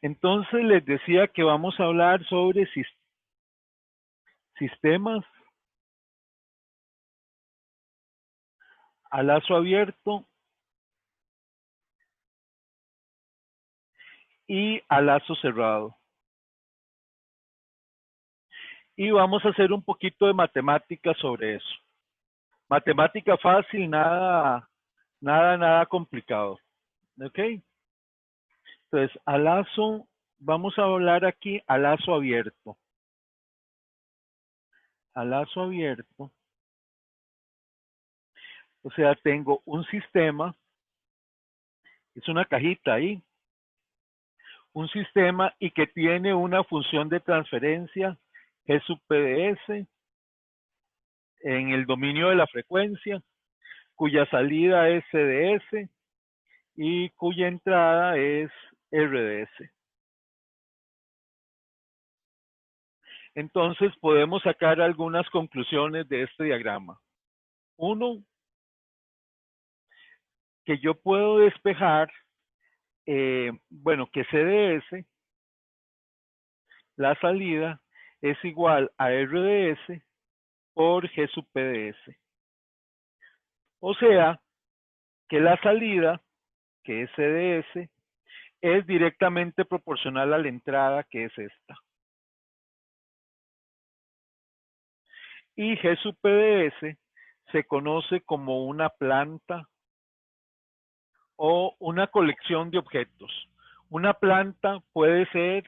Entonces les decía que vamos a hablar sobre sistemas a lazo abierto y a lazo cerrado. Y vamos a hacer un poquito de matemática sobre eso. Matemática fácil, nada complicado. ¿Ok? Entonces, a lazo, vamos a hablar aquí a lazo abierto. A lazo abierto. O sea, tengo un sistema, es una cajita ahí, un sistema y que tiene una función de transferencia G sub PDS en el dominio de la frecuencia, cuya salida es CDS y cuya entrada es RDS. Entonces podemos sacar algunas conclusiones de este diagrama. Uno, que yo puedo despejar, bueno, que CDS, la salida, es igual a RDS por G sub PDS. O sea, que la salida, que es CDS, es directamente proporcional a la entrada, que es esta. Y G sub PDS se conoce como una planta o una colección de objetos. Una planta puede ser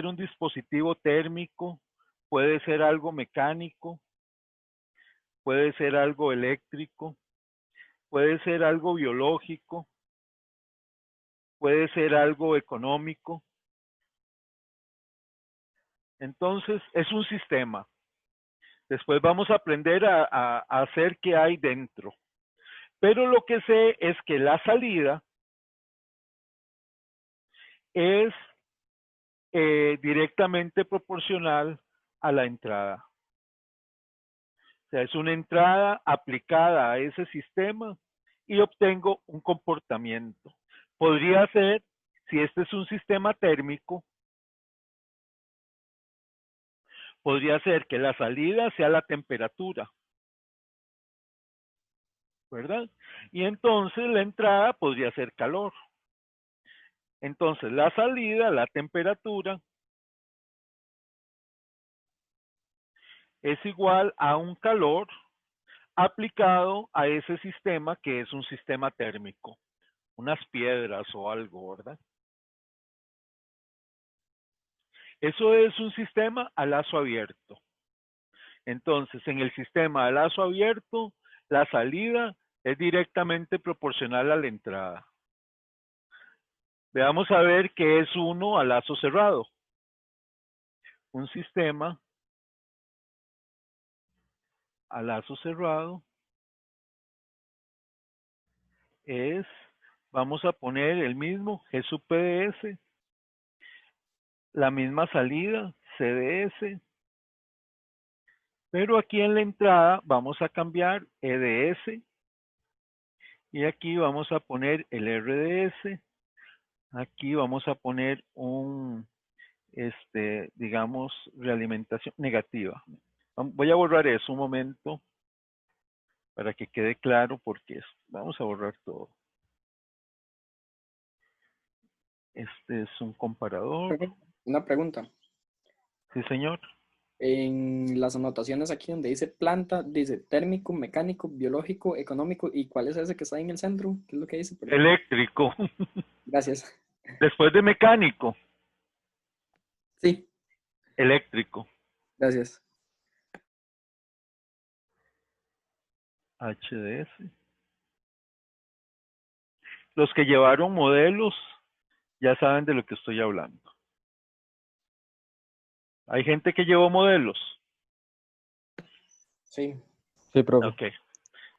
un dispositivo térmico, puede ser algo mecánico, puede ser algo eléctrico, puede ser algo biológico, puede ser algo económico. Entonces, es un sistema. Después vamos a aprender a hacer qué hay dentro. Pero lo que sé es que la salida es directamente proporcional a la entrada. O sea, es una entrada aplicada a ese sistema y obtengo un comportamiento. Podría ser, si este es un sistema térmico, podría ser que la salida sea la temperatura, ¿verdad? Y entonces la entrada podría ser calor. Entonces la salida, la temperatura, es igual a un calor aplicado a ese sistema que es un sistema térmico, unas piedras o algo, ¿verdad? Eso es un sistema a lazo abierto. Entonces, en el sistema a lazo abierto, la salida es directamente proporcional a la entrada. Veamos a ver qué es uno a lazo cerrado. Un sistema a lazo cerrado es, vamos a poner el mismo G sub PDS, la misma salida, CDS, pero aquí en la entrada vamos a cambiar EDS y aquí vamos a poner el RDS, aquí vamos a poner un, digamos, realimentación negativa. Voy a borrar eso un momento para que quede claro porque vamos a borrar todo. Este es un comparador. Una pregunta. Sí, señor. En las anotaciones aquí donde dice planta, dice térmico, mecánico, biológico, económico. ¿Y cuál es ese que está ahí en el centro? ¿Qué es lo que dice? Perdón. Eléctrico. Gracias. Después de mecánico, Sí, eléctrico. gracias. HDS. Los que llevaron modelos ya saben de lo que estoy hablando. Hay gente que llevó modelos. Sí. Sí, profe. Ok.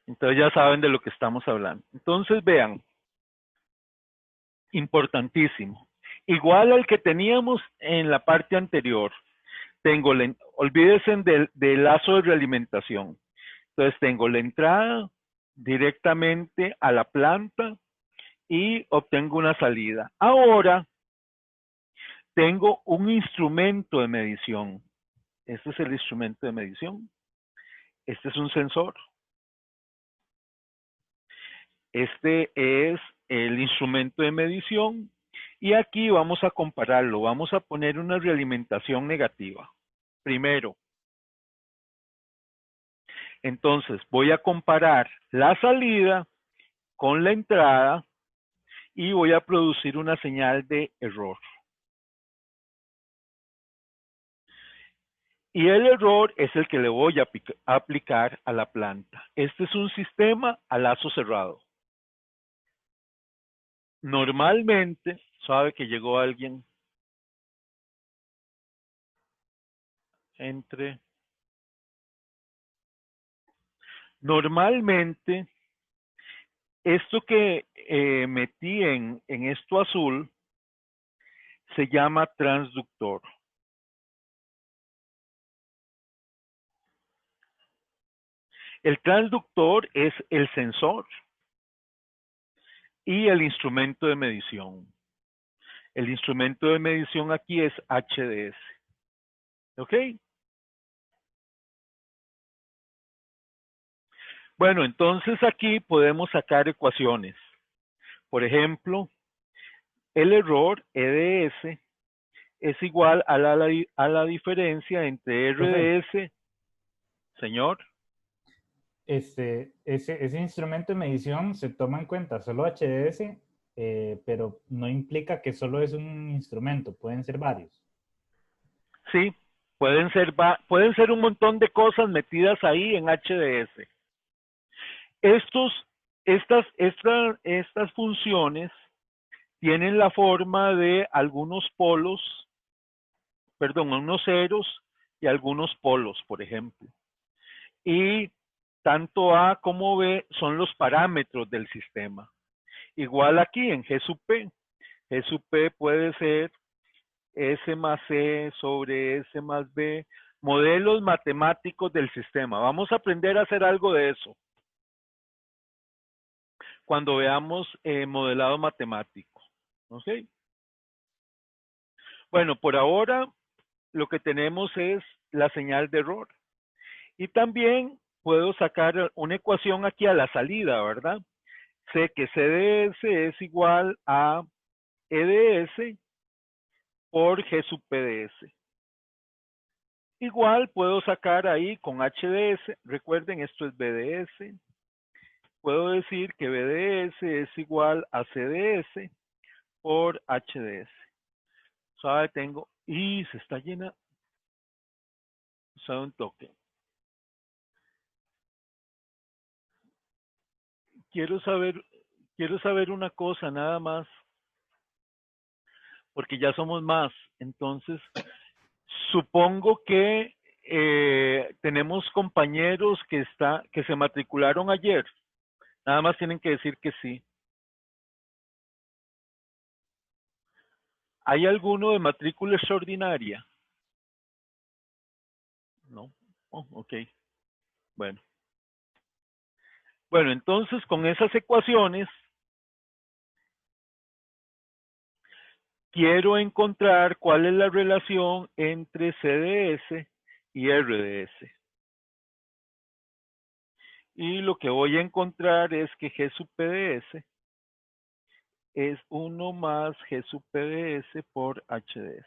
Entonces ya saben de lo que estamos hablando. Entonces vean, importantísimo. Igual al que teníamos en la parte anterior. Olvídense del lazo de realimentación. Entonces tengo la entrada directamente a la planta y obtengo una salida. Ahora tengo un instrumento de medición. Este es el instrumento de medición. Este es un sensor. Este es el instrumento de medición. Y aquí vamos a compararlo. Vamos a poner una realimentación negativa. Primero. Entonces, voy a comparar la salida con la entrada y voy a producir una señal de error. Y el error es el que le voy a aplicar a la planta. Este es un sistema a lazo cerrado. Normalmente, sabe que llegó alguien entre... Normalmente, esto que metí en esto azul se llama transductor. El transductor es el sensor y el instrumento de medición. El instrumento de medición aquí es HDS. ¿Ok? Bueno, entonces aquí podemos sacar ecuaciones. Por ejemplo, el error EDS es igual a la diferencia entre Profe, RDS, señor. ese instrumento de medición se toma en cuenta solo HDS, pero no implica que solo es un instrumento, pueden ser varios. Sí, pueden ser un montón de cosas metidas ahí en HDS. Estas funciones tienen la forma de algunos polos, perdón, unos ceros y algunos polos, por ejemplo. Y tanto A como B son los parámetros del sistema. Igual aquí en G sub P. G sub P puede ser S más C sobre S más B. Modelos matemáticos del sistema. Vamos a aprender a hacer algo de eso cuando veamos modelado matemático. ¿Ok? Bueno, por ahora lo que tenemos es la señal de error. Y también puedo sacar una ecuación aquí a la salida, ¿verdad? Sé que CDS es igual a EDS por G sub PDS. Igual puedo sacar ahí con HDS, recuerden esto es BDS, puedo decir que BDS es igual a CDS por HDS. ¿Sabe? Tengo, y se está llena, sabe un toque. Quiero saber una cosa nada más, porque ya somos más. Entonces, supongo que tenemos compañeros que se matricularon ayer. Nada más tienen que decir que sí. ¿Hay alguno de matrícula extraordinaria? No. Oh, ok. Bueno. Bueno, entonces con esas ecuaciones quiero encontrar cuál es la relación entre CDS y RDS. Y lo que voy a encontrar es que G sub PDS es 1 más G sub PDS por HDS.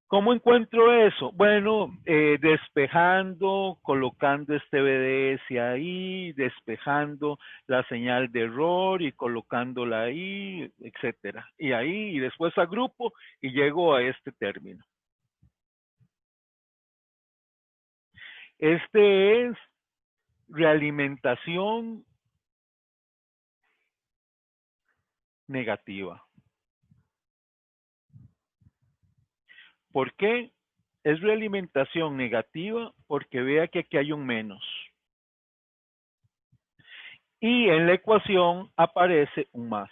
¿Cómo encuentro eso? Bueno, despejando, colocando este BDS ahí, despejando la señal de error y colocándola ahí, etcétera. Y ahí, y después agrupo y llego a este término. Este es realimentación negativa. ¿Por qué? Es realimentación negativa porque vea que aquí hay un menos. Y en la ecuación aparece un más.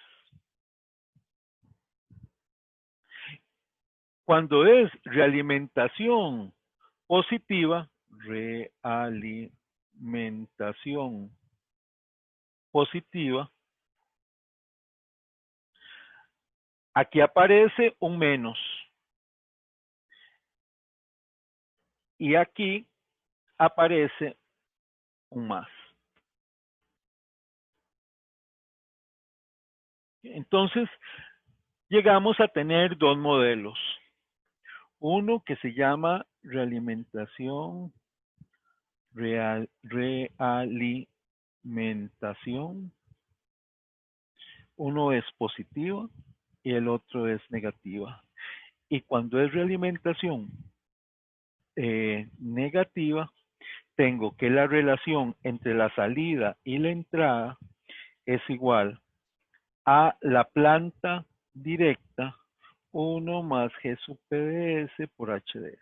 Cuando es realimentación positiva, realimentación positiva, Aquí aparece un menos. Y aquí aparece un más. Entonces, llegamos a tener dos modelos. Uno que se llama realimentación, Uno es positiva y el otro es negativa. Y cuando es realimentación negativa, tengo que la relación entre la salida y la entrada es igual a la planta directa 1 más G sub PDS por HDS.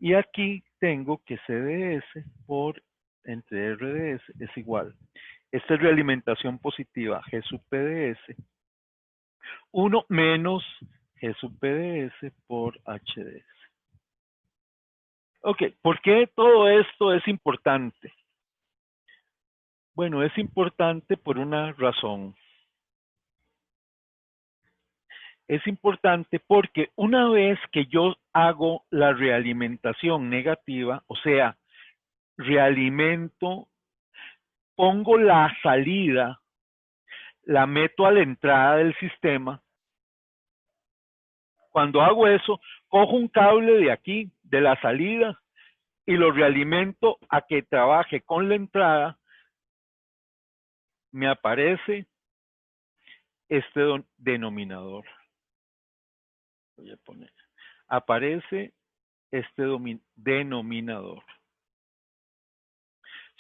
Y aquí tengo que CDS por entre RDS es igual. Esta es realimentación positiva, G sub PDS, 1 menos G sub PDS por HDS. Ok, ¿por qué todo esto es importante? Bueno, es importante por una razón. Es importante porque una vez que yo hago la realimentación negativa, o sea, realimento, pongo la salida, la meto a la entrada del sistema. Cuando hago eso, cojo un cable de aquí, de la salida, y lo realimento a que trabaje con la entrada. Me aparece este denominador. Voy a poner. Aparece este denominador.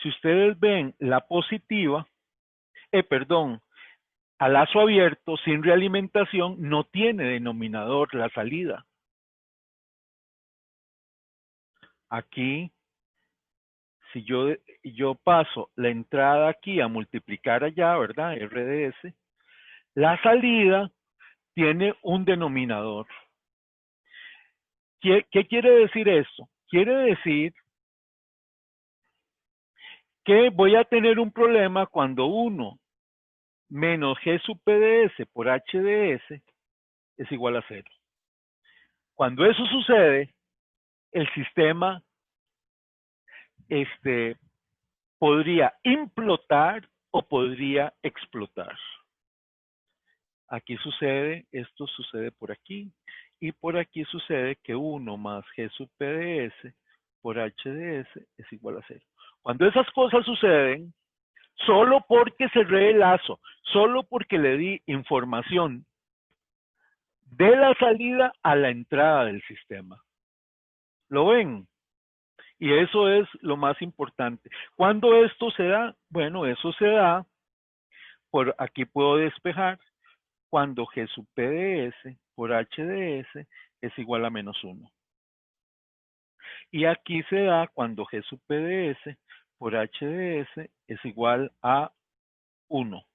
Si ustedes ven la positiva, perdón, a lazo abierto, sin realimentación, no tiene denominador la salida. Aquí, si yo paso la entrada aquí a multiplicar allá, ¿verdad? RDS, la salida tiene un denominador. ¿Qué quiere decir esto? Quiere decir que voy a tener un problema cuando 1 menos G sub PDS por HDS es igual a 0. Cuando eso sucede, el sistema podría implotar o podría explotar. Aquí sucede, esto sucede por aquí, y por aquí sucede que 1 más G sub PDS por HDS es igual a 0. Cuando esas cosas suceden, solo porque cerré el lazo, solo porque le di información de la salida a la entrada del sistema. ¿Lo ven? Y eso es lo más importante. ¿Cuándo esto se da? Bueno, eso se da, por aquí puedo despejar, cuando G sub PDS por HDS es igual a menos 1. Y aquí se da cuando G sub PDS por HDS es igual a 1.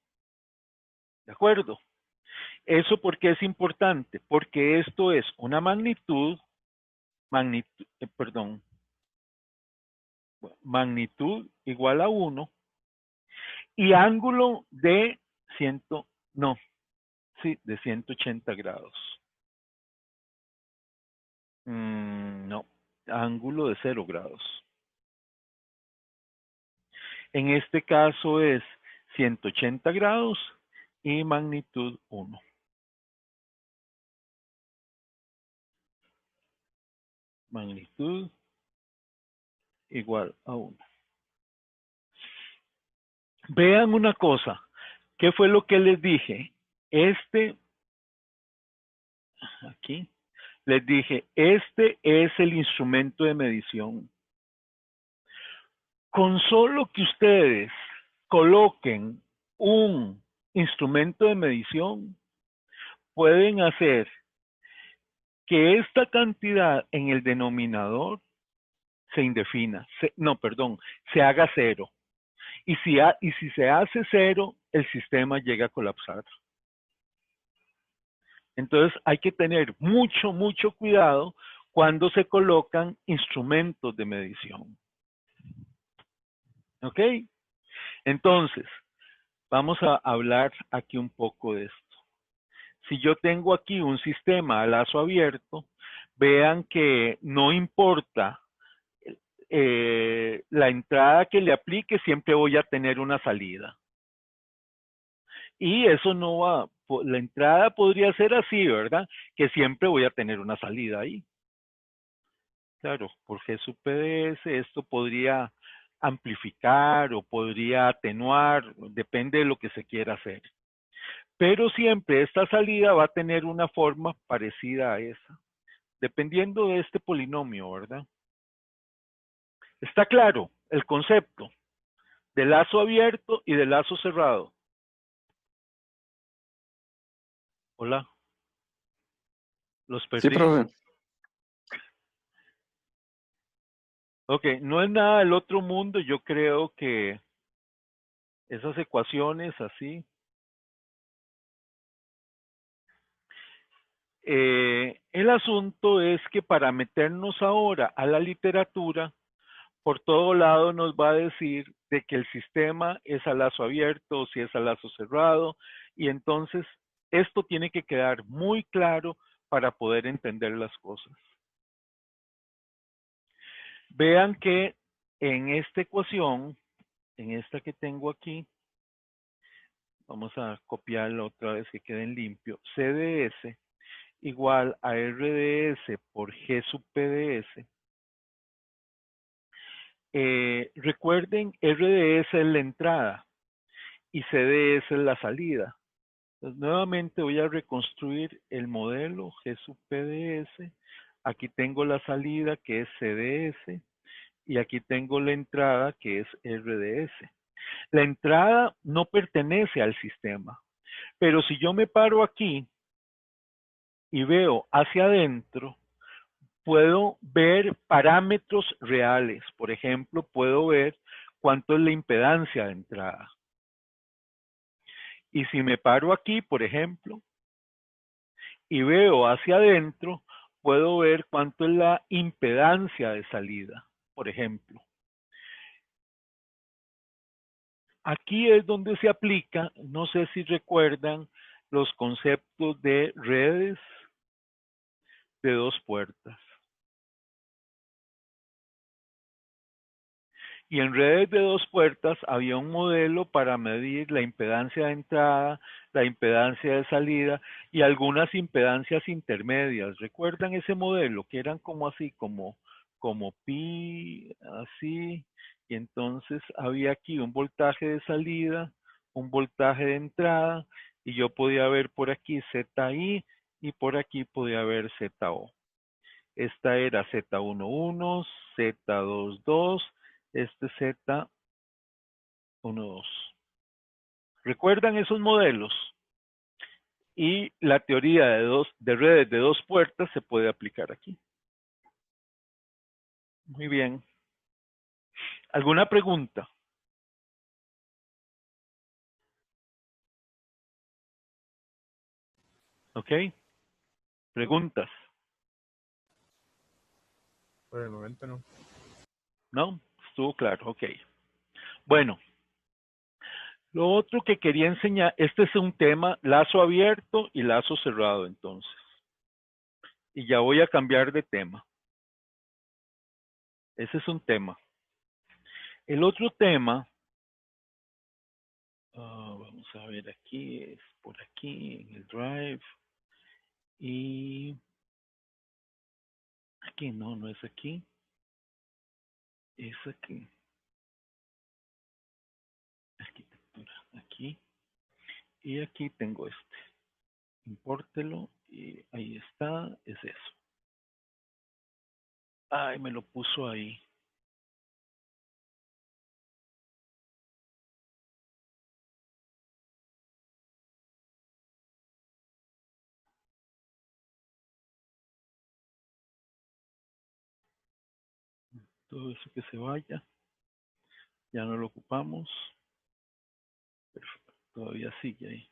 ¿De acuerdo? ¿Eso por qué es importante? Porque esto es una magnitud igual a 1 y ángulo de 180 grados. No, ángulo de 0 grados. En este caso es 180 grados y magnitud 1. Magnitud igual a 1. Vean una cosa. ¿Qué fue lo que les dije? Aquí, les dije, este es el instrumento de medición. Con solo que ustedes coloquen un instrumento de medición, pueden hacer que esta cantidad en el denominador se indefina, se haga 0. Y si se hace 0, el sistema llega a colapsar. Entonces hay que tener mucho, mucho cuidado cuando se colocan instrumentos de medición. ¿Ok? Entonces, vamos a hablar aquí un poco de esto. Si yo tengo aquí un sistema a lazo abierto, vean que no importa la entrada que le aplique, siempre voy a tener una salida. Y eso no va, la entrada podría ser así, ¿verdad? Que siempre voy a tener una salida ahí. Claro, por G sub PDS esto podría amplificar o podría atenuar, depende de lo que se quiera hacer. Pero siempre esta salida va a tener una forma parecida a esa, dependiendo de este polinomio, ¿verdad? Está claro el concepto de lazo abierto y de lazo cerrado. Hola, los Sí, perdí. profe. Ok, no es nada del otro mundo, yo creo que esas ecuaciones así. El asunto es que para meternos ahora a la literatura, por todo lado nos va a decir de que el sistema es a lazo abierto o si es a lazo cerrado, y entonces esto tiene que quedar muy claro para poder entender las cosas. Vean que en esta ecuación, en esta que tengo aquí, vamos a copiarla otra vez que quede en limpio, CDS igual a RDS por G sub PDS. Recuerden, RDS es la entrada y CDS es la salida. Entonces, nuevamente voy a reconstruir el modelo G sub PDS. Aquí tengo la salida que es CDS y aquí tengo la entrada que es RDS. La entrada no pertenece al sistema, pero si yo me paro aquí y veo hacia adentro, puedo ver parámetros reales. Por ejemplo, puedo ver cuánto es la impedancia de entrada. Y si me paro aquí, por ejemplo, y veo hacia adentro, puedo ver cuánto es la impedancia de salida, por ejemplo. Aquí es donde se aplica, no sé si recuerdan, los conceptos de redes de dos puertas. Y en redes de dos puertas había un modelo para medir la impedancia de entrada, la impedancia de salida y algunas impedancias intermedias. ¿Recuerdan ese modelo? Que eran como así, como pi, así. Y entonces había aquí un voltaje de salida, un voltaje de entrada y yo podía ver por aquí ZI y por aquí podía ver ZO. Esta era Z11, Z22, este Z12. ¿Recuerdan esos modelos? Y la teoría de redes de dos puertas se puede aplicar aquí. Muy bien. ¿Alguna pregunta? ¿Ok? ¿Preguntas? Por el momento no. ¿No? Estuvo claro, ok. Bueno, lo otro que quería enseñar, este es un tema lazo abierto y lazo cerrado entonces. Y ya voy a cambiar de tema. Ese es un tema. El otro tema, vamos a ver aquí, es por aquí en el drive. Y aquí no, no es aquí. Es aquí. Arquitectura, aquí. Y aquí tengo este. Impórtelo y ahí está, es eso. Ay, me lo puso ahí. Todo eso que se vaya. Ya no lo ocupamos. Perfecto. Todavía sigue ahí.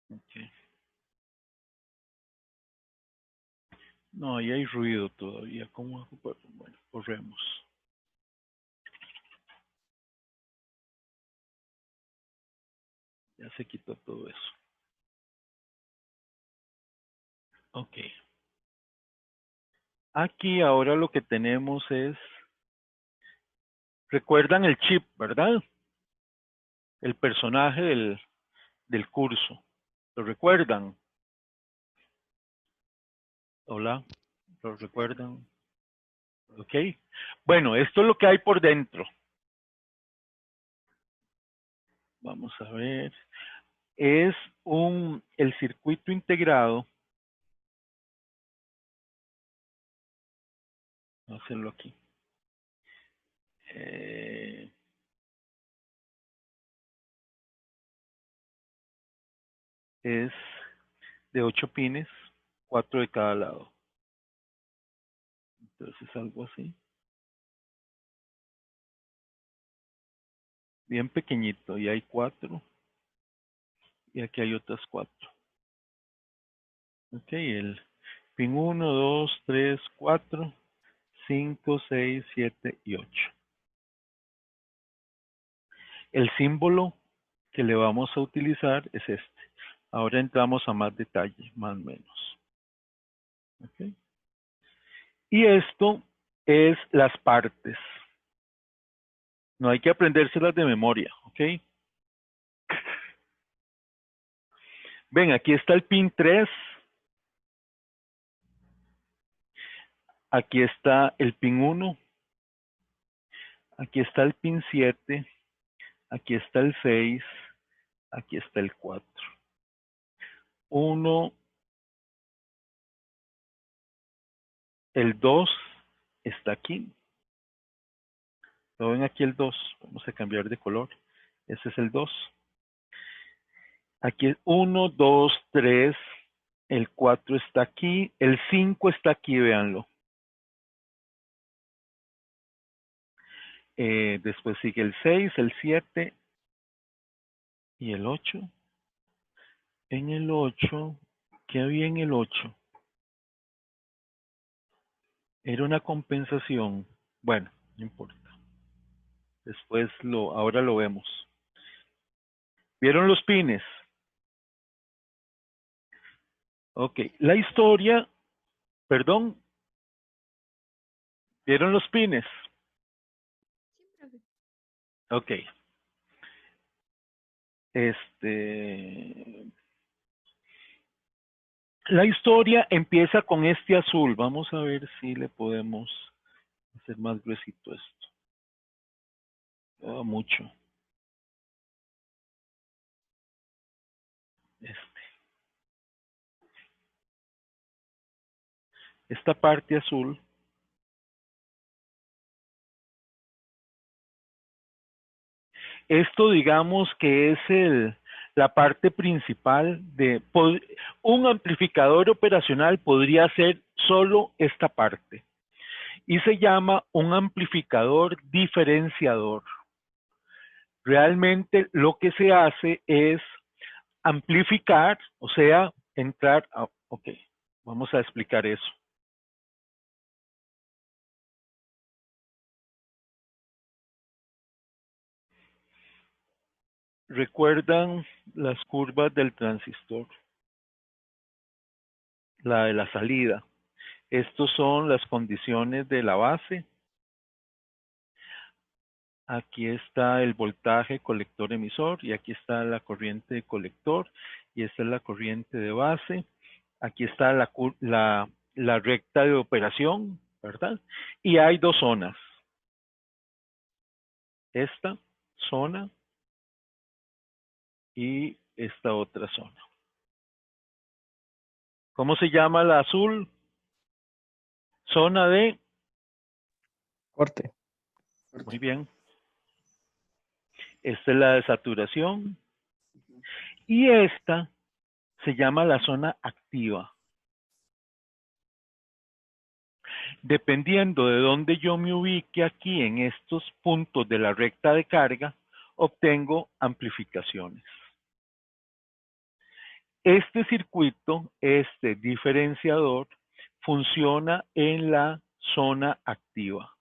Okay. No, ahí hay ruido todavía. ¿Cómo ocupar? Bueno, corremos. se quitó todo eso. Ok. Aquí ahora lo que tenemos es, recuerdan el chip, ¿verdad? El personaje del curso. ¿Lo recuerdan? Hola, ¿lo recuerdan? Ok. Bueno, esto es lo que hay por dentro. Vamos a ver. Es el circuito integrado. Vamos a hacerlo aquí. Es de 8 pines, 4 de cada lado. Entonces algo así. Bien pequeñito. Y hay 4. Y aquí hay otras 4. Ok, el pin 1, 2, 3, 4, 5, 6, 7 y 8. El símbolo que le vamos a utilizar es este. Ahora entramos a más detalle, más o menos. Okay. Y esto es las partes. No hay que aprendérselas de memoria, ¿ok? Ven, aquí está el pin 3. Aquí está el pin 1. Aquí está el pin 7. Aquí está el 6. Aquí está el 4. 1. El 2 está aquí. ¿Lo ven aquí el 2? Vamos a cambiar de color. Ese es el 2. Aquí es 1, 2, 3. El 4 está aquí. El 5 está aquí, véanlo. Después sigue el 6, el 7 y el 8. En el 8, ¿qué había en el 8? Era una compensación. Bueno, no importa. Después ahora lo vemos. ¿Vieron los pines? Ok, la historia, perdón. ¿Vieron los pines? Ok. La historia empieza con este azul. Vamos a ver si le podemos hacer más gruesito esto. Mucho. Esta parte azul. Esto digamos que es la parte principal de un amplificador operacional podría ser solo esta parte. Y se llama un amplificador diferenciador. Realmente lo que se hace es amplificar, o sea, entrar a... Ok, vamos a explicar eso. ¿Recuerdan las curvas del transistor? La de la salida. Estos son las condiciones de la base. Aquí está el voltaje colector emisor y aquí está la corriente de colector y esta es la corriente de base. Aquí está la recta de operación, ¿verdad? Y hay dos zonas. Esta zona y esta otra zona. ¿Cómo se llama la azul? Zona de... Corte. Muy bien. Esta es la de saturación. Y esta se llama la zona activa. Dependiendo de dónde yo me ubique aquí en estos puntos de la recta de carga, obtengo amplificaciones. Este circuito, este diferenciador, funciona en la zona activa.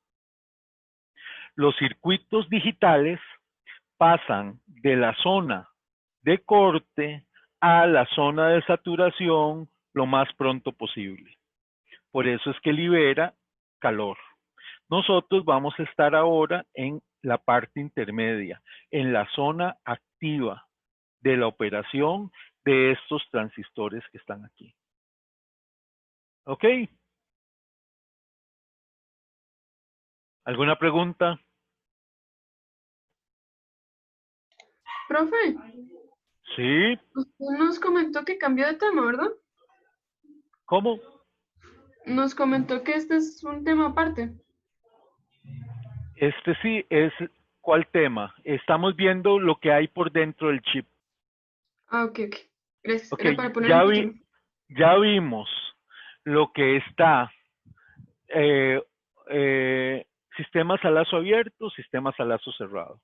Los circuitos digitales pasan de la zona de corte a la zona de saturación lo más pronto posible. Por eso es que libera calor. Nosotros vamos a estar ahora en la parte intermedia, en la zona activa de la operación de estos transistores que están aquí. ¿Ok? ¿Alguna pregunta? Profe, Sí. usted nos comentó que cambió de tema, ¿verdad? ¿Cómo? Nos comentó que este es un tema aparte. Este sí es, ¿cuál tema? Estamos viendo lo que hay por dentro del chip. Ah, ok, ok. Gracias. Ok, Era para poner un título. ya vimos lo que está, sistemas a lazo abierto, sistemas a lazo cerrado.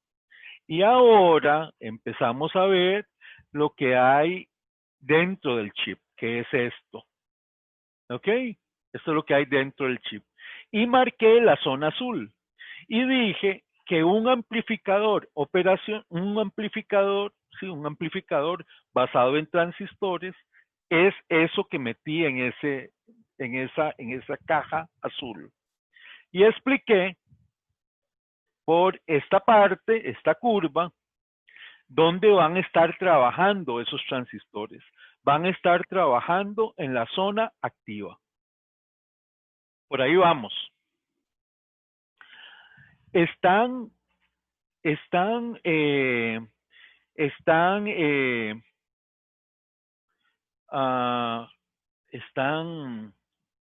Y ahora empezamos a ver lo que hay dentro del chip, que es esto. ¿Ok? Esto es lo que hay dentro del chip. Y marqué la zona azul. Y dije que un amplificador, un amplificador basado en transistores es eso que metí en esa caja azul. Y expliqué por esta parte, esta curva, dónde van a estar trabajando esos transistores. Van a estar trabajando en la zona activa. Por ahí vamos. Están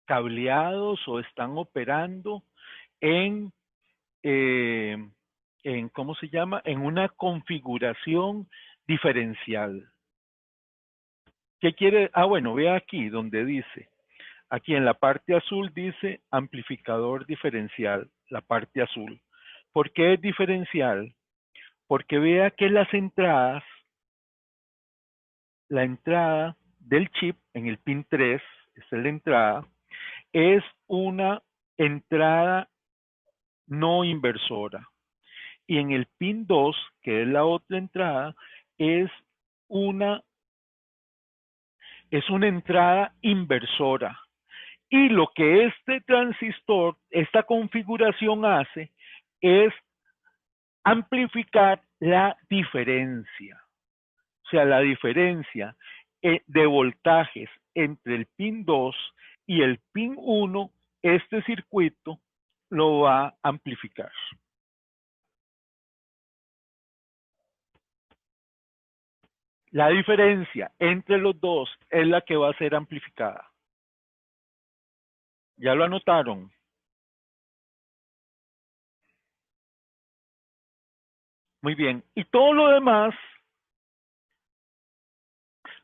cableados o están operando en, ¿cómo se llama? En una configuración diferencial. ¿Qué quiere? Ah, bueno, vea aquí donde dice, aquí en la parte azul dice amplificador diferencial, la parte azul. ¿Por qué es diferencial? Porque vea que las entradas, la entrada del chip en el pin 3, esta es la entrada, es una entrada no inversora. Y en el pin 2, que es la otra entrada, es una entrada inversora. Y lo que este transistor, esta configuración hace, es amplificar la diferencia. O sea, la diferencia de voltajes entre el pin 2 y el pin 1, este circuito lo va a amplificar. La diferencia entre los dos es la que va a ser amplificada. ¿Ya lo anotaron? Muy bien. Y todo lo demás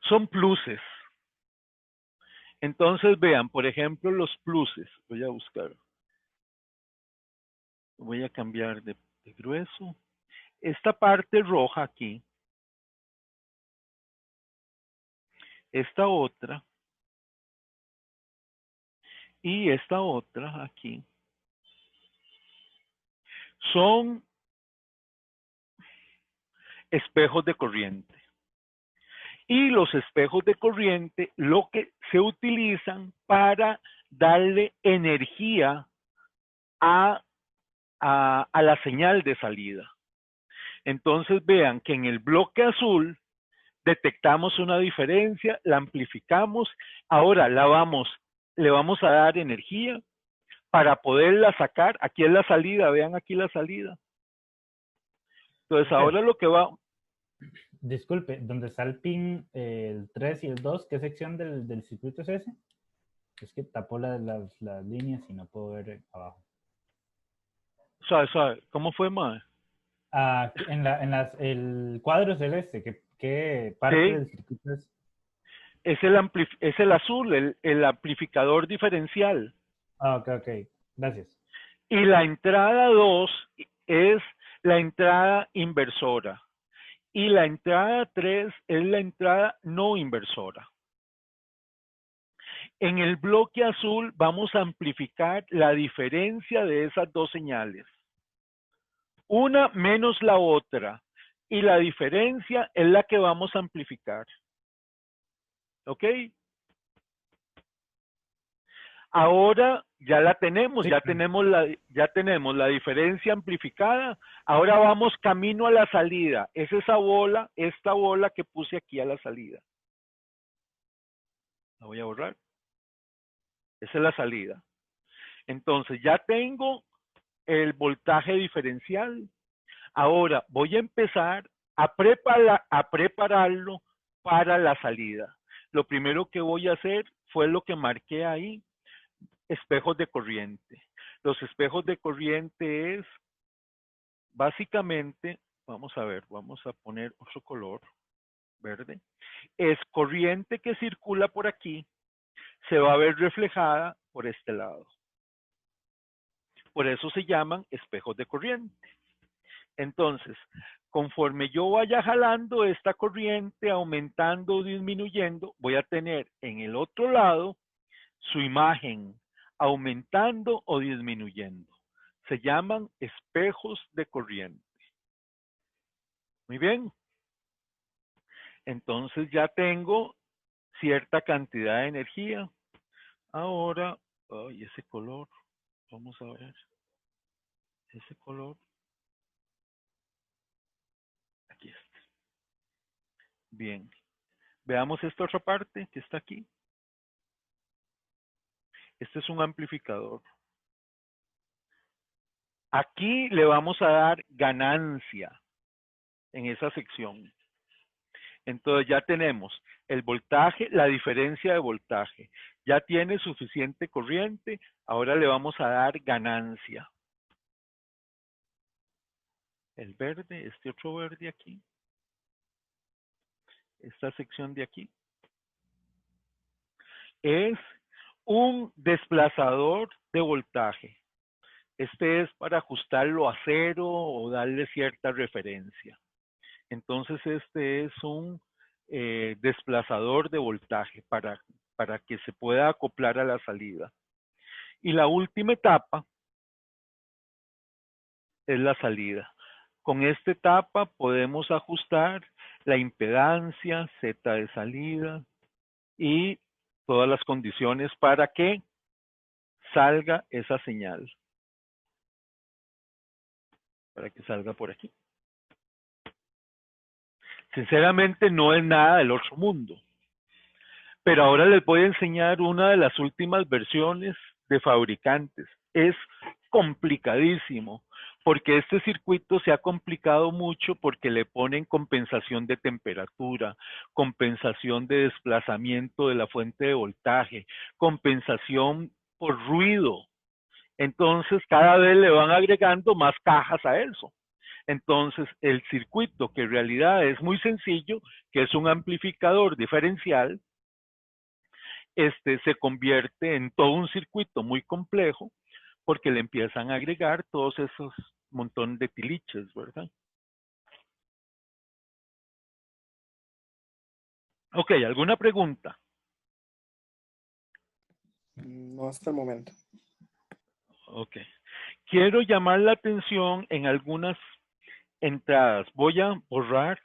son pluses. Entonces vean, por ejemplo, los pluses. Voy a buscar. Voy a cambiar de grueso. Esta parte roja aquí. Esta otra. Y esta otra aquí. Son espejos de corriente. Y los espejos de corriente lo que se utilizan para darle energía a la señal de salida. Entonces vean que en el bloque azul detectamos una diferencia, la amplificamos, ahora le vamos a dar energía para poderla sacar. Aquí es la salida, vean aquí la salida. Entonces ahora lo que va... Disculpe, ¿dónde está el pin el 3 y el 2? ¿Qué sección del circuito es ese? Es que tapó las líneas y no puedo ver abajo. ¿Sabe? ¿Cómo fue, mae? El cuadro celeste, ¿qué parte Sí. del circuito es? Es el azul, el amplificador diferencial. Ah, ok. Gracias. Y la entrada 2 es la entrada inversora. Y la entrada 3 es la entrada no inversora. En el bloque azul vamos a amplificar la diferencia de esas dos señales. Una menos la otra. y la diferencia es la que vamos a amplificar. ¿Ok? Ahora ya la tenemos, Sí. ya tenemos la diferencia amplificada. Ahora vamos camino a la salida. Es esa bola, esta bola que puse aquí a la salida. La voy a borrar. Esa es la salida. Entonces ya tengo el voltaje diferencial. Ahora voy a empezar a prepararlo para la salida. Lo primero que voy a hacer fue lo que marqué ahí, espejos de corriente. Los espejos de corriente es básicamente, vamos a ver, vamos a poner otro color, verde. Es corriente que circula por aquí, se va a ver reflejada por este lado. Por eso se llaman espejos de corriente. Entonces, conforme yo vaya jalando esta corriente, aumentando o disminuyendo, voy a tener en el otro lado su imagen aumentando o disminuyendo. Se llaman espejos de corriente. Muy bien. Entonces ya tengo cierta cantidad de energía. Ahora, ay, ese color, vamos a ver. Ese color. Aquí está. Bien. Veamos esta otra parte que está aquí. Este es un amplificador. Aquí le vamos a dar ganancia en esa sección. Entonces ya tenemos el voltaje, la diferencia de voltaje. Ya tiene suficiente corriente, ahora le vamos a dar ganancia. El verde, este otro verde aquí. Esta sección de aquí. Es un desplazador de voltaje. Este es para ajustarlo a cero o darle cierta referencia. Entonces este es un desplazador de voltaje para que se pueda acoplar a la salida. Y la última etapa es la salida. Con esta etapa podemos ajustar la impedancia, Z de salida y todas las condiciones para que salga esa señal. Para que salga por aquí. Sinceramente no es nada del otro mundo. Pero ahora les voy a enseñar una de las últimas versiones de fabricantes. Es complicadísimo, porque este circuito se ha complicado mucho porque le ponen compensación de temperatura, compensación de desplazamiento de la fuente de voltaje, compensación por ruido. Entonces cada vez le van agregando más cajas a eso. Entonces el circuito, que en realidad es muy sencillo, que es un amplificador diferencial, se convierte en todo un circuito muy complejo porque le empiezan a agregar todos esos montón de tiliches, ¿verdad? Ok, ¿alguna pregunta? No hasta el momento. Ok. Quiero llamar la atención en algunas entradas. Voy a borrar.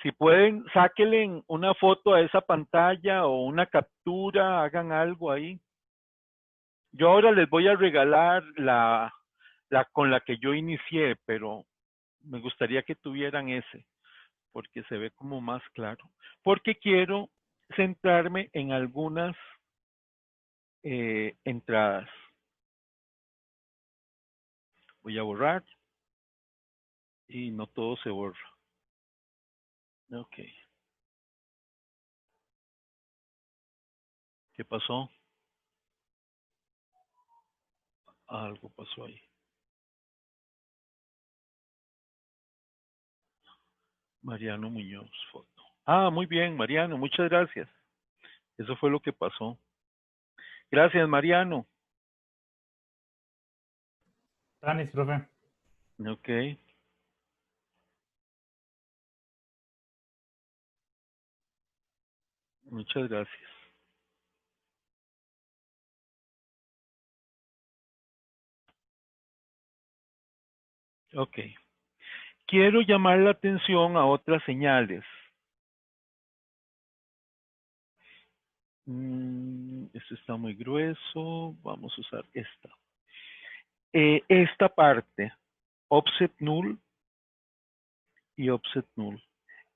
Si pueden, sáquenle una foto a esa pantalla o una captura, hagan algo ahí. Yo ahora les voy a regalar la con la que yo inicié, pero me gustaría que tuvieran ese, porque se ve como más claro. Porque quiero centrarme en algunas entradas. Voy a borrar y no todo se borra. Ok. ¿Qué pasó? Algo pasó ahí. Mariano Muñoz, foto. Ah, muy bien, Mariano, muchas gracias. Eso fue lo que pasó. Gracias, Mariano. Tanis, profe. Ok. Muchas gracias. Ok. quiero llamar la atención a otras señales. Esto está muy grueso, vamos a usar esta. Esta parte, offset null y offset null,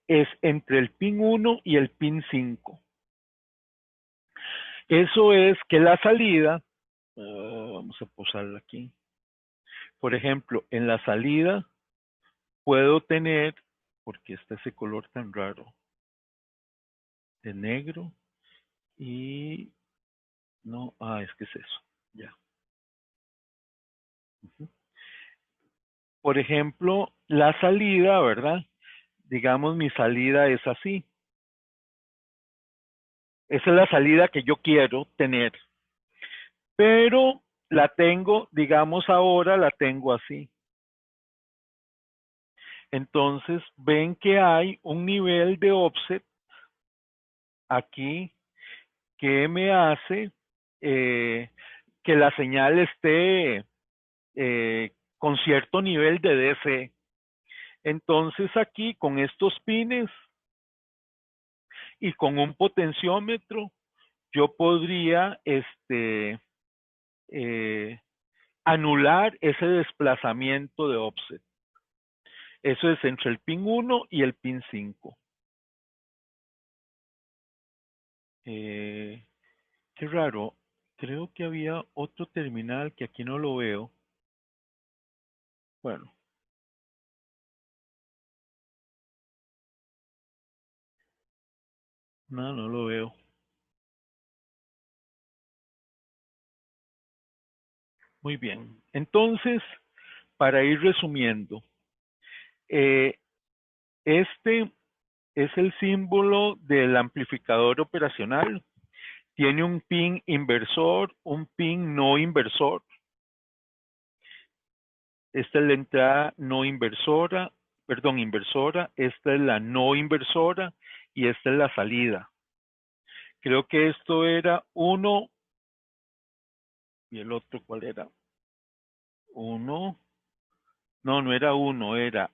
es entre el pin 1 y el pin 5. Eso es que la salida, vamos a posarla aquí. Por ejemplo, en la salida puedo tener, porque está ese color tan raro, de negro y no, es que es eso, ya. Por ejemplo, la salida, ¿verdad? Digamos, mi salida es así. Esa es la salida que yo quiero tener. Pero la tengo, digamos ahora, la tengo así. Entonces, ven que hay un nivel de offset aquí que me hace que la señal esté con cierto nivel de DC. Entonces aquí con estos pines y con un potenciómetro yo podría anular ese desplazamiento de offset. Eso es entre el pin 1 y el pin 5. Qué raro. Creo que había otro terminal que aquí no lo veo. Bueno. No, no lo veo. Muy bien. Entonces, para ir resumiendo, este es el símbolo del amplificador operacional. Tiene un pin inversor, un pin no inversor. Esta es la entrada no inversora, perdón, inversora. Esta es la no inversora y esta es la salida. Creo que esto era 1 y el otro, ¿cuál era? 1. No, no era 1, era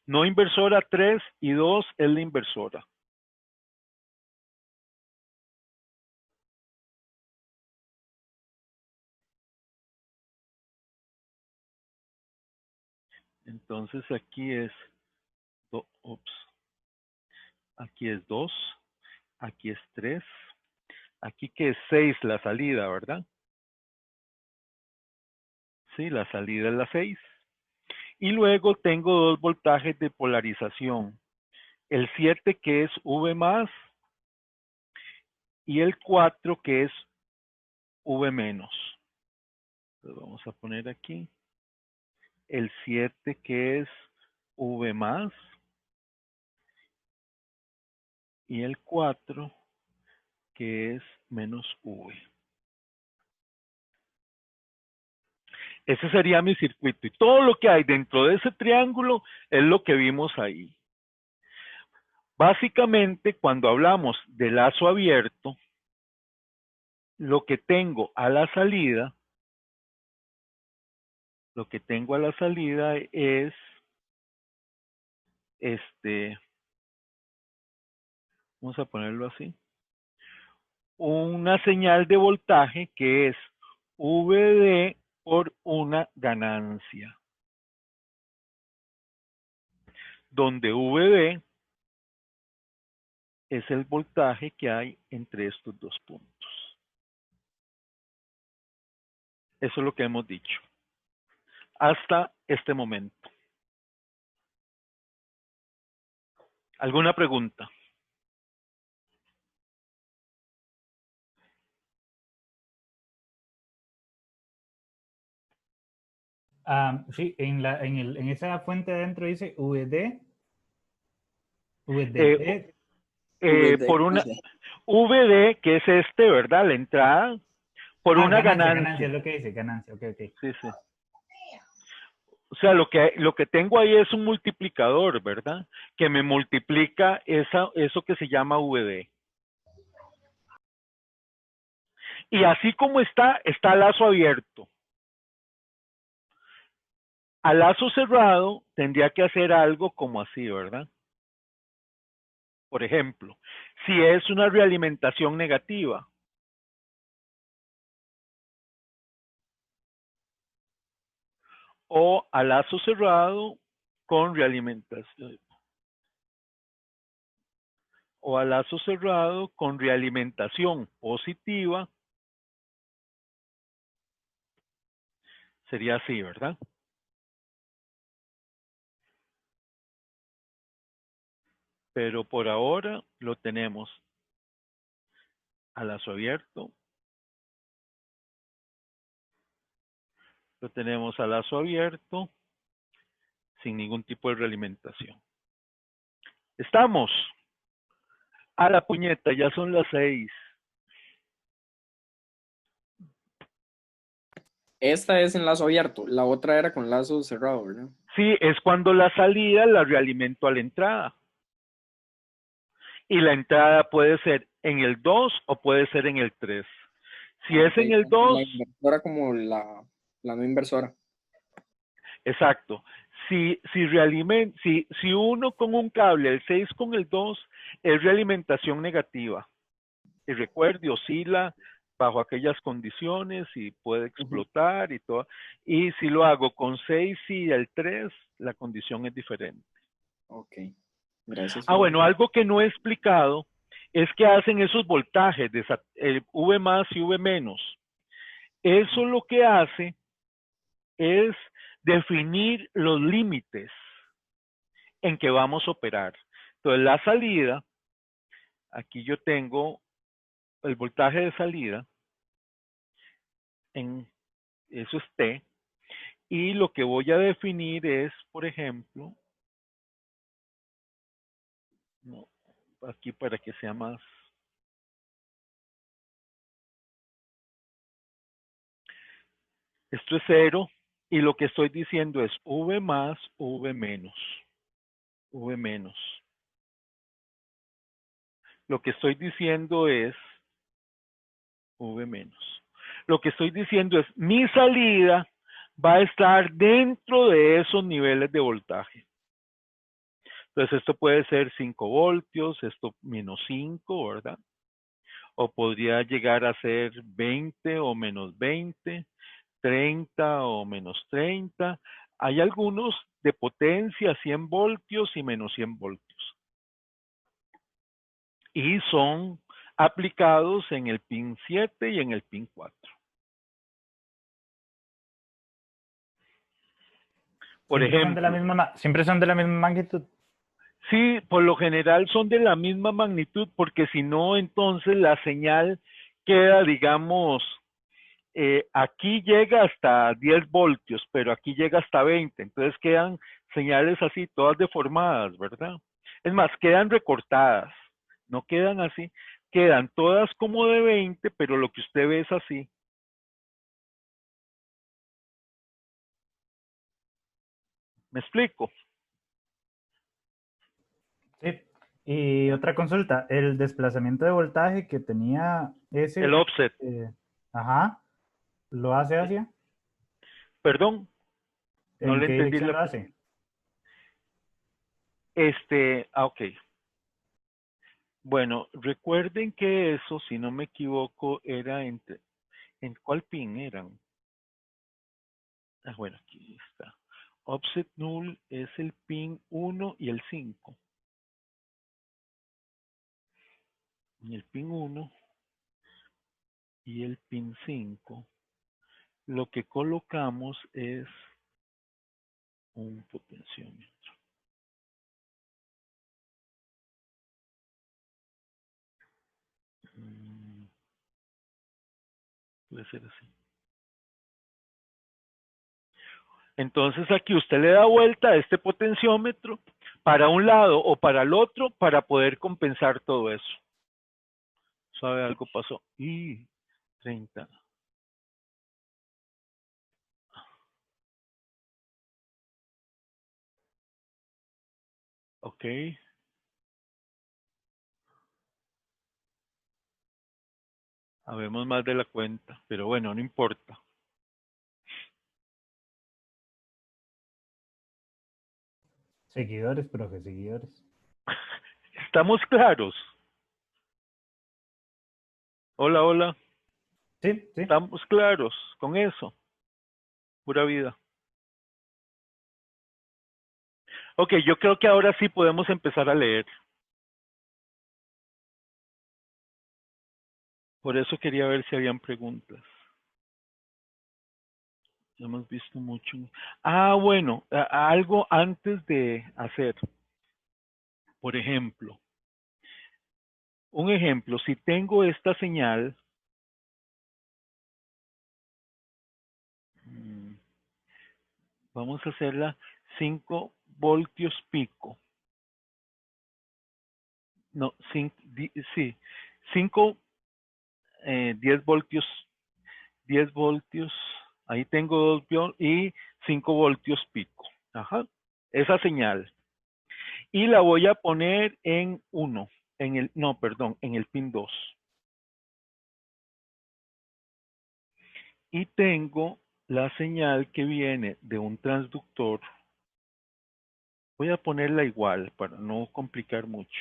no inversora 3 y 2 es la inversora. Entonces aquí es, aquí es 2, aquí es 3, aquí que es 6 la salida, ¿verdad? Sí, la salida es la 6. Y luego tengo dos voltajes de polarización. El 7 que es V más y el 4 que es V menos. Entonces vamos a poner aquí el 7 que es V más y el 4 que es menos V. Ese sería mi circuito. Y todo lo que hay dentro de ese triángulo es lo que vimos ahí. Básicamente, cuando hablamos de lazo abierto, lo que tengo a la salida, es vamos a ponerlo así, una señal de voltaje que es VD por una ganancia, donde VD es el voltaje que hay entre estos dos puntos. Eso es lo que hemos dicho hasta este momento. ¿Alguna pregunta? Sí, en esa fuente adentro dice VD, Eh, VD, por una VD, que es ¿verdad? La entrada, por una ganancia ganancia. es lo que dice, ganancia, ok. Sí, sí. O sea, lo que tengo ahí es un multiplicador, ¿verdad? Que me multiplica eso que se llama VD. Y así como está lazo abierto. A lazo cerrado tendría que hacer algo como así, ¿verdad? Por ejemplo, si es una realimentación negativa, o a lazo cerrado con realimentación, o a lazo cerrado con realimentación positiva, sería así, ¿verdad? Pero por ahora lo tenemos a lazo abierto, lo tenemos a lazo abierto sin ningún tipo de realimentación. Estamos a la puñeta, ya son las 6. Esta es en lazo abierto, la otra era con lazo cerrado, ¿verdad? Sí, es cuando la salida la realimento a la entrada. Y la entrada puede ser en el 2 o puede ser en el 3. Si Ah, es ok, en el tanto 2, la inversora como la no inversora. exacto. Si uno con un cable, el 6 con el 2, es realimentación negativa. Y recuerde, oscila bajo aquellas condiciones y puede explotar y todo. Y si lo hago con 6 y el 3, la condición es diferente. Ok, gracias. Bueno, algo que no he explicado es que hacen esos voltajes de V más y V menos. Eso lo que hace es definir los límites en que vamos a operar. Entonces, la salida, aquí yo tengo el voltaje de salida, en eso es T, y lo que voy a definir es, por ejemplo, no, aquí para que sea más, esto es 0, y lo que estoy diciendo es V más, V menos, V menos. Lo que estoy diciendo es V menos. Lo que estoy diciendo es mi salida va a estar dentro de esos niveles de voltaje. Entonces esto puede ser 5 voltios, esto menos 5, ¿verdad? O podría llegar a ser 20 o menos 20, 30 o menos 30. Hay algunos de potencia 100 voltios y menos 100 voltios. Y son aplicados en el pin 7 y en el pin 4. Por Siempre son de la ejemplo, siempre son de la misma magnitud. sí, por lo general son de la misma magnitud, porque si no, entonces la señal queda, digamos, aquí llega hasta 10 voltios, pero aquí llega hasta 20, entonces quedan señales así, todas deformadas, ¿verdad? Es más, quedan recortadas, no quedan así, quedan todas como de 20, pero lo que usted ve es así. ¿Me explico? Sí. Y otra consulta, el desplazamiento de voltaje que tenía El ese, offset, ajá, ¿lo hace hacia? perdón, no ¿En le qué entendí dirección la... lo hace? Ok. Bueno, recuerden que eso, si no me equivoco, era ¿en cuál pin eran? Bueno, aquí está. Offset null es el pin 1 y el 5. En el pin 1 y el pin 5, lo que colocamos es un potenciómetro. Puede ser así. Entonces aquí usted le da vuelta a este potenciómetro para un lado o para el otro para poder compensar todo eso. ¿Sabe? Algo pasó. Y 30. Ok. Habemos más de la cuenta, pero bueno, no importa. Seguidores, profe, seguidores. ¿Estamos claros? Hola, hola. Sí, sí. ¿Estamos claros con eso? Pura vida. Ok, yo creo que ahora sí podemos empezar a leer. Por eso quería ver si habían preguntas. Hemos visto mucho. Ah, bueno, algo antes de hacer. Por ejemplo, un ejemplo, si tengo esta señal, vamos a hacerla 5 voltios pico. No, sí, 5, 10 voltios, 10 voltios, ahí tengo 2 y 5 voltios pico. Ajá, esa señal. Y la voy a poner en 1, en el pin 2. Y tengo la señal que viene de un transductor. Voy a ponerla igual para no complicar mucho.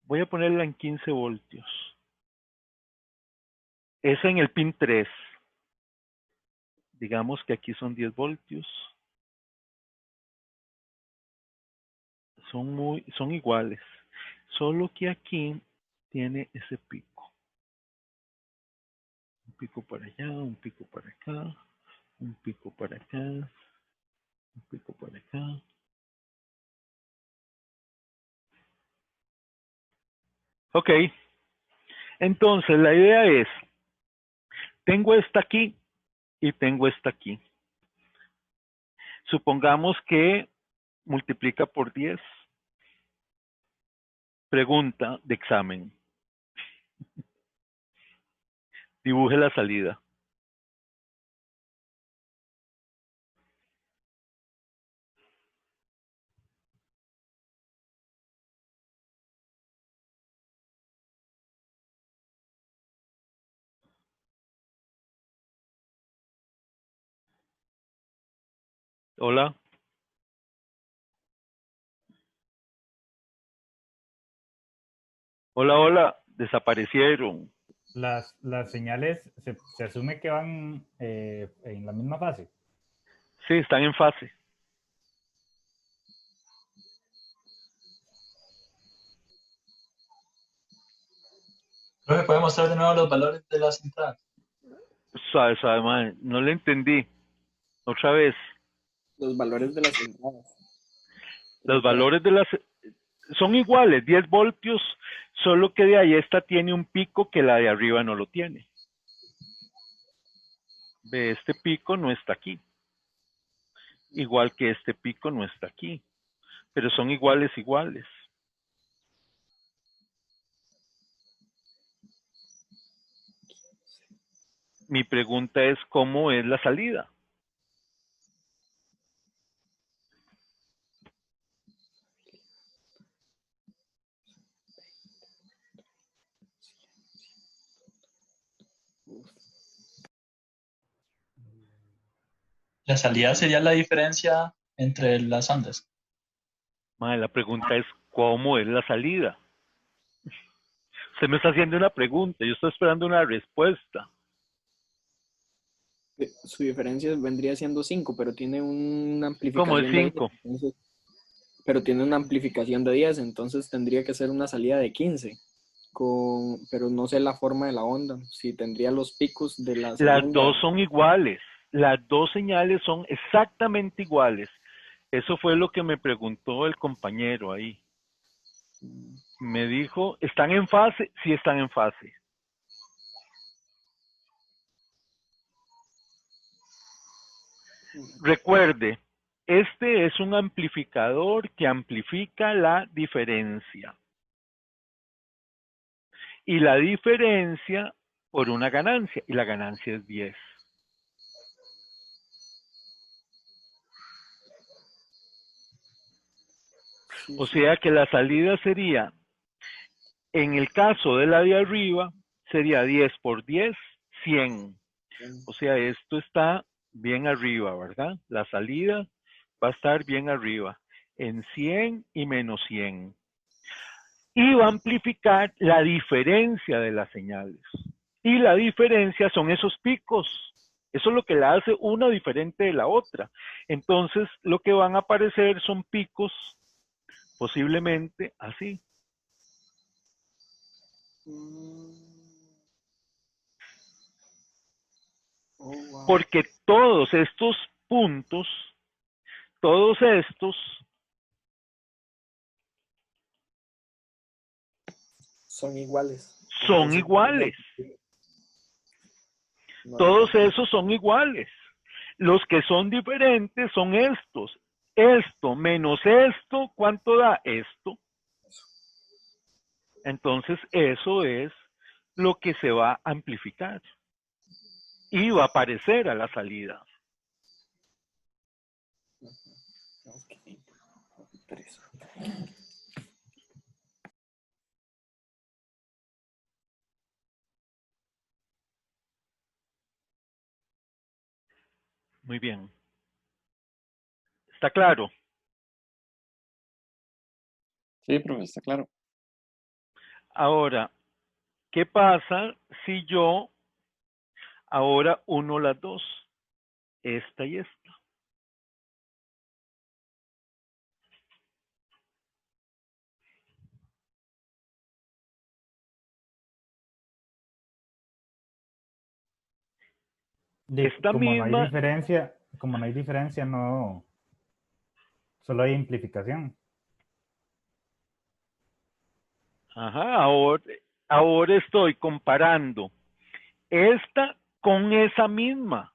Voy a ponerla en 15 voltios. Es en el pin 3. Digamos que aquí son 10 voltios. Son iguales. Solo que aquí tiene ese pico. Un pico para allá, un pico para acá, un pico para acá, un pico para acá. Ok. Entonces la idea es, tengo esta aquí y tengo esta aquí. Supongamos que multiplica por 10. Pregunta de examen. Dibuje la salida. Hola. Hola, hola. Desaparecieron. Las señales se asume que van en la misma fase. Sí, están en fase. Profe, ¿puede mostrar de nuevo los valores de las entradas? Suave, suave, madre. No le entendí. Otra vez. Los valores de las entradas. Los valores de las... Son iguales, 10 voltios, solo que de ahí esta tiene un pico que la de arriba no lo tiene. Ve, este pico no está aquí. Igual que este pico no está aquí. Pero son iguales. Mi pregunta es, ¿cómo es la salida? La salida sería la diferencia entre las ondas. Madre, la pregunta es, ¿cómo es la salida? Usted me está haciendo una pregunta, yo estoy esperando una respuesta. Su diferencia vendría siendo 5, pero tiene una ¿Cómo es amplificación de 10. 5? Pero tiene una amplificación de 10, entonces tendría que ser una salida de 15. Pero no sé la forma de la onda, si tendría los picos de la Las segunda. dos son iguales. Las dos señales son exactamente iguales. Eso fue lo que me preguntó el compañero ahí. Me dijo, ¿están en fase? Sí, están en fase. Recuerde, este es un amplificador que amplifica la diferencia. Y la diferencia por una ganancia. Y la ganancia es 10. O sea que la salida sería, en el caso de la de arriba, sería 10 por 10, 100. O sea, esto está bien arriba, ¿verdad? La salida va a estar bien arriba, en 100 y menos 100. Y va a amplificar la diferencia de las señales. Y la diferencia son esos picos. Eso es lo que la hace una diferente de la otra. Entonces, lo que van a aparecer son picos, posiblemente así. Oh, wow. Porque todos estos puntos, todos estos, Son iguales. son Entonces, iguales. no hay Todos nada. esos son iguales. Los que son diferentes son estos. Esto menos esto, ¿cuánto da esto? Entonces, eso es lo que se va a amplificar. Y va a aparecer a la salida. Ok. 3. Muy bien. ¿Está claro? Sí, profe, está claro. Ahora, ¿qué pasa si yo ahora uno las dos? Esta y esta. Esta Como no hay misma, diferencia, no, solo hay amplificación. ajá, ahora estoy comparando esta con esa misma.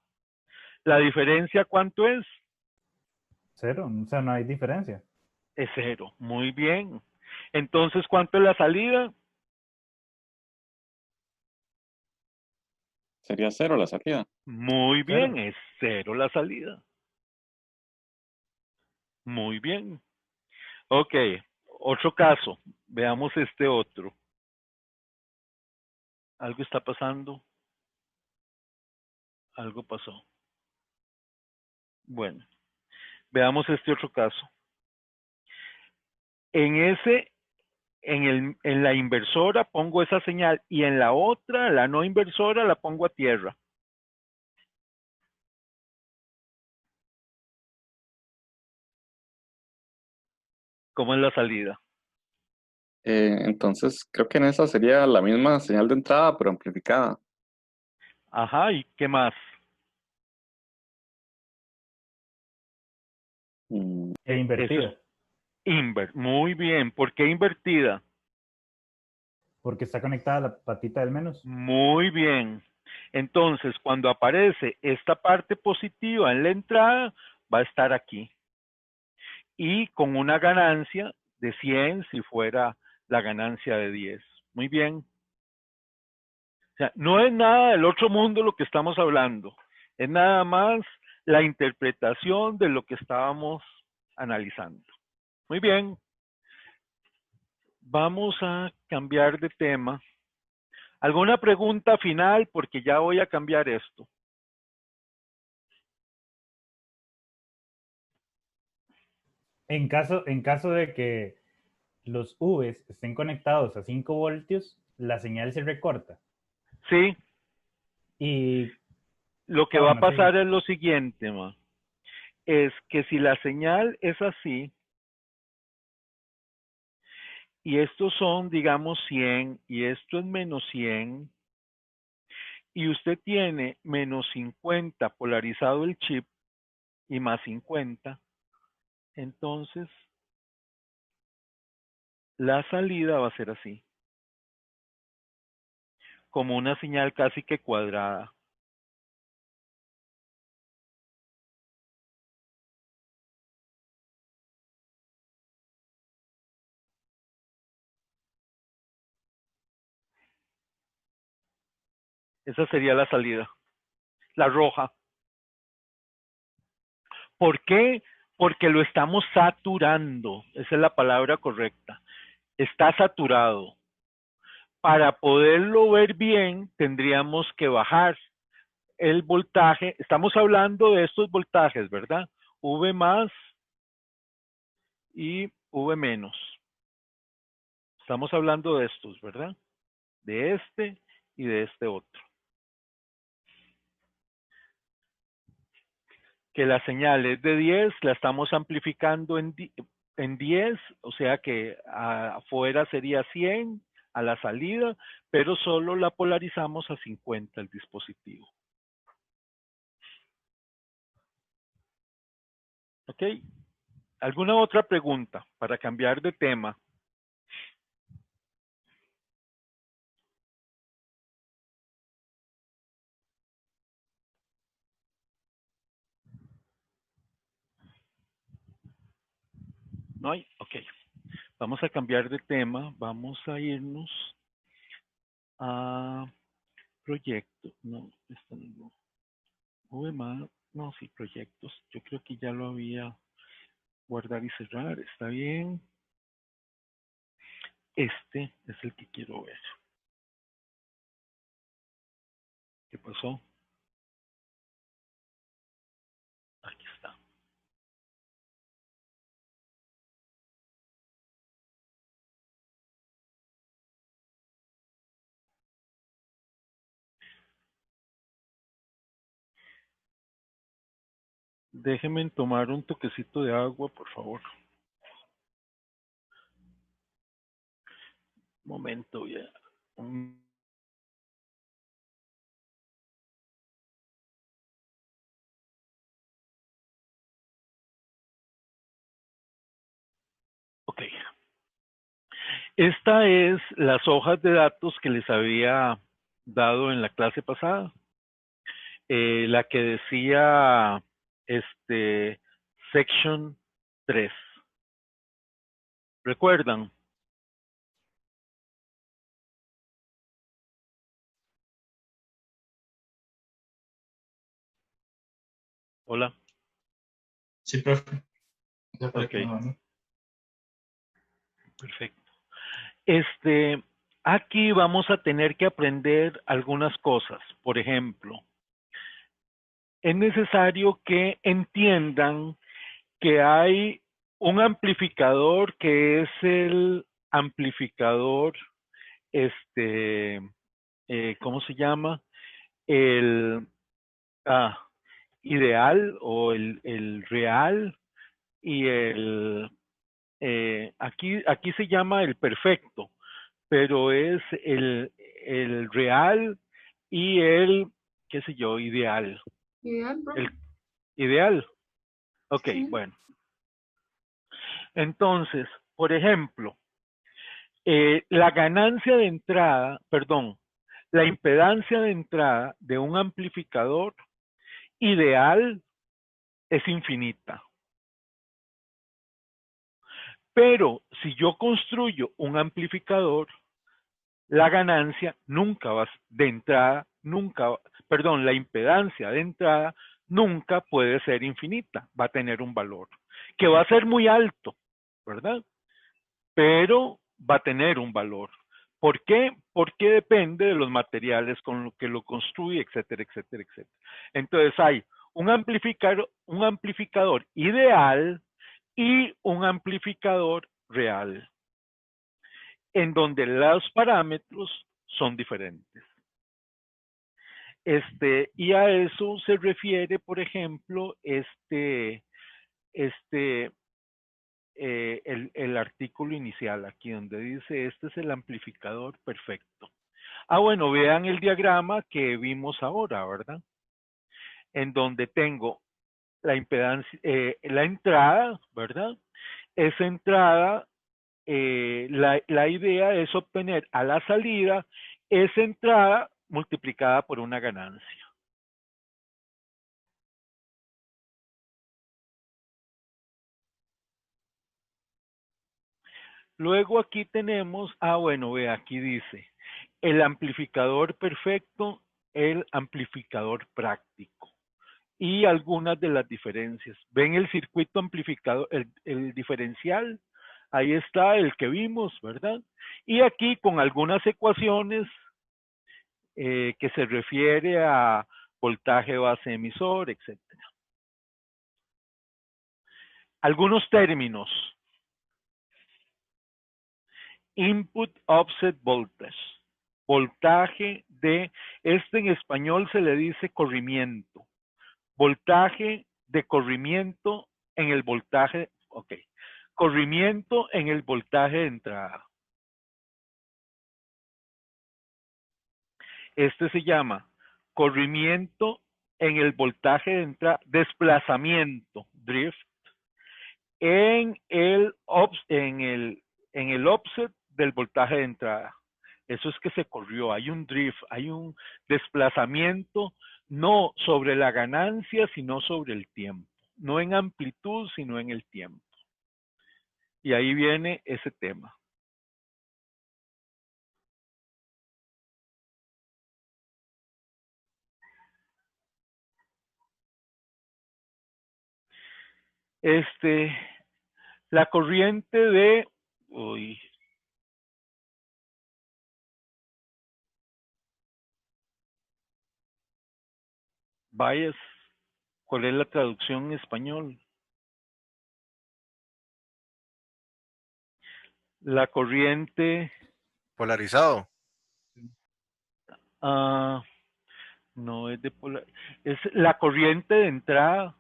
¿La diferencia cuánto es? 0, o sea, no hay diferencia. Es 0. Muy bien. Entonces, ¿cuánto es la salida? Sería 0 la salida. Muy 0. bien, es 0 la salida. Muy bien. Ok, otro caso. Veamos este otro. Algo está pasando. Algo pasó. Bueno, veamos este otro caso. En la inversora pongo esa señal y en la otra, la no inversora, la pongo a tierra. ¿Cómo es la salida? Entonces, creo que en esa sería la misma señal de entrada, pero amplificada. Ajá, ¿y qué más? Mm, E Eso invertida, es muy bien. ¿Por qué invertida? porque está conectada a la patita del menos. Muy bien. Entonces, cuando aparece esta parte positiva en la entrada, va a estar aquí. Y con una ganancia de 100 si fuera la ganancia de 10. Muy bien. O sea, no es nada del otro mundo lo que estamos hablando. Es nada más la interpretación de lo que estábamos analizando. Muy bien. Vamos a cambiar de tema. ¿Alguna pregunta final? Porque ya voy a cambiar esto. En caso de que los Vs estén conectados a 5 voltios, la señal se recorta. Sí, Y, lo que va a bueno, sí, pasar es lo siguiente, ma. Es que si la señal es así, y estos son, digamos, 100, y esto es menos 100, y usted tiene menos 50 polarizado el chip, y más 50, entonces la salida va a ser así, como una señal casi que cuadrada. Esa sería la salida, la roja. ¿Por qué? Porque lo estamos saturando, esa es la palabra correcta. Está saturado. Para poderlo ver bien, tendríamos que bajar el voltaje, estamos hablando de estos voltajes, ¿verdad? V más y V menos. Estamos hablando de estos, ¿verdad? De este y de este otro. Que la señal es de 10, la estamos amplificando en 10, o sea que afuera sería 100 a la salida, pero solo la polarizamos a 50 el dispositivo. ¿Ok? ¿Alguna otra pregunta para cambiar de tema? ¿No hay? Ok. Vamos a cambiar de tema. Vamos a irnos a proyectos. No, esto no. VMA, no, sí, proyectos. Yo creo que ya lo había guardar y cerrar. Está bien. Este es el que quiero ver. ¿Qué pasó? Aquí está. Déjenme tomar un toquecito de agua, por favor. Un momento, ya. Ok. Esta es las hojas de datos que les había dado en la clase pasada. La que decía section 3. ¿Recuerdan? Hola. Sí, profe. Ok. Perfecto. Aquí vamos a tener que aprender algunas cosas. Por ejemplo, es necesario que entiendan que hay un amplificador que es el amplificador, ¿cómo se llama? El ideal o el real y aquí se llama el perfecto, pero es el real y el, qué sé yo, ideal. Ideal, profe. El ideal. Ok, Sí. bueno. Entonces, por ejemplo, la ganancia de entrada, perdón, la impedancia de entrada de un amplificador ideal es infinita. Pero si yo construyo un amplificador, la ganancia nunca va de entrada, perdón, la impedancia de entrada nunca puede ser infinita, va a tener un valor que va a ser muy alto, ¿verdad? Pero va a tener un valor. ¿Por qué? Porque depende de los materiales con los que lo construye, etcétera, etcétera, etcétera. Entonces hay un amplificador ideal y un amplificador real, en donde los parámetros son diferentes. Y a eso se refiere, por ejemplo, el artículo inicial aquí donde dice este es el amplificador perfecto. Bueno, vean el diagrama que vimos ahora, ¿verdad? En donde tengo la impedancia, la entrada, ¿verdad? Esa entrada, la idea es obtener a la salida esa entrada multiplicada por una ganancia. Luego aquí tenemos, bueno, ve, aquí dice, el amplificador perfecto, el amplificador práctico. Y algunas de las diferencias. ¿Ven el circuito amplificador, el diferencial? Ahí está el que vimos, ¿verdad? Y aquí con algunas ecuaciones que se refiere a voltaje base emisor, etc. Algunos términos. Input offset voltage. Voltaje de, en español se le dice corrimiento. Voltaje de corrimiento en el voltaje, ok. Corrimiento en el voltaje de entrada. Este se llama corrimiento en el voltaje de entrada, desplazamiento, drift, en el offset del voltaje de entrada. Eso es que se corrió, hay un drift, hay un desplazamiento no sobre la ganancia, sino sobre el tiempo. No en amplitud, sino en el tiempo. Y ahí viene ese tema. La corriente de, bias, ¿cuál es la traducción en español? La corriente, Polarizado. no es de es la corriente de entrada.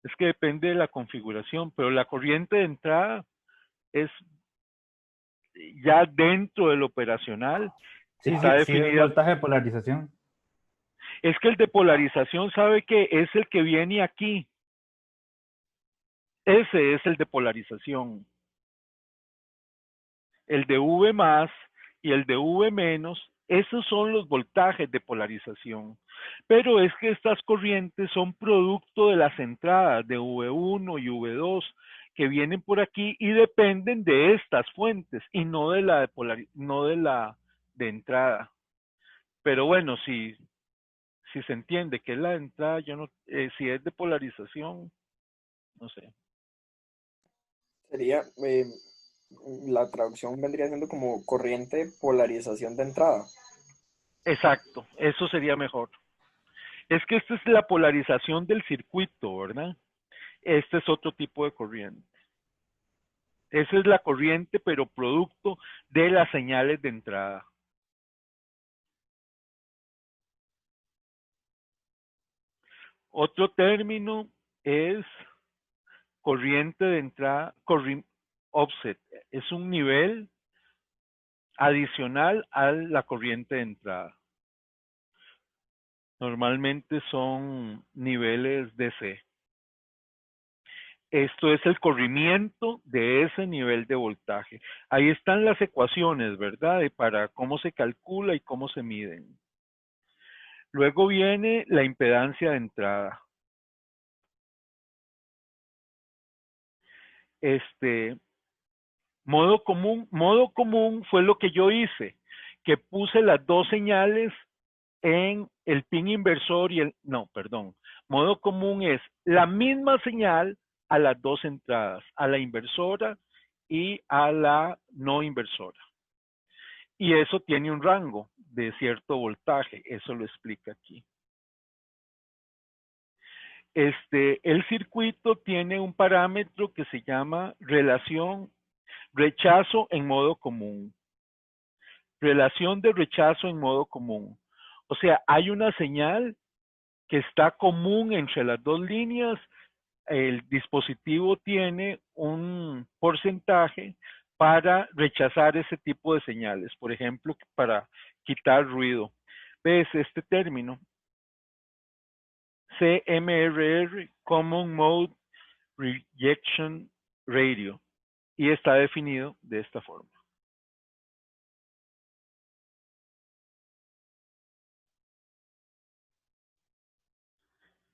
Es que depende de la configuración, pero la corriente de entrada es ya dentro del operacional. Sí, Está sí, es definida. voltaje de polarización. Es que el de polarización sabe que es el que viene aquí. Ese es el de polarización. El de V más y el de V menos, esos son los voltajes de polarización. Pero es que estas corrientes son producto de las entradas de V1 y V2 que vienen por aquí y dependen de estas fuentes y no de la de entrada. Pero bueno, si se entiende que es la de entrada, yo no, si es de polarización, no sé. Sería, la traducción vendría siendo como corriente polarización de entrada. Exacto, eso sería mejor. Es que esta es la polarización del circuito, ¿verdad? Este es otro tipo de corriente. Esa es la corriente, pero producto de las señales de entrada. Otro término es corriente de entrada, offset. Es un nivel adicional a la corriente de entrada. Normalmente son niveles DC. Esto es el corrimiento de ese nivel de voltaje. Ahí están las ecuaciones, ¿verdad? Para cómo se calcula y cómo se miden. Luego viene la impedancia de entrada. Modo común fue lo que yo hice, que puse las dos señales en el pin inversor y modo común es la misma señal a las dos entradas, a la inversora y a la no inversora. Y eso tiene un rango de cierto voltaje, eso lo explica aquí. El circuito tiene un parámetro que se llama relación rechazo en modo común. Relación de rechazo en modo común. O sea, hay una señal que está común entre las dos líneas. El dispositivo tiene un porcentaje para rechazar ese tipo de señales. Por ejemplo, para quitar ruido. ¿Ves este término? CMRR, Common Mode Rejection Radio. Y está definido de esta forma.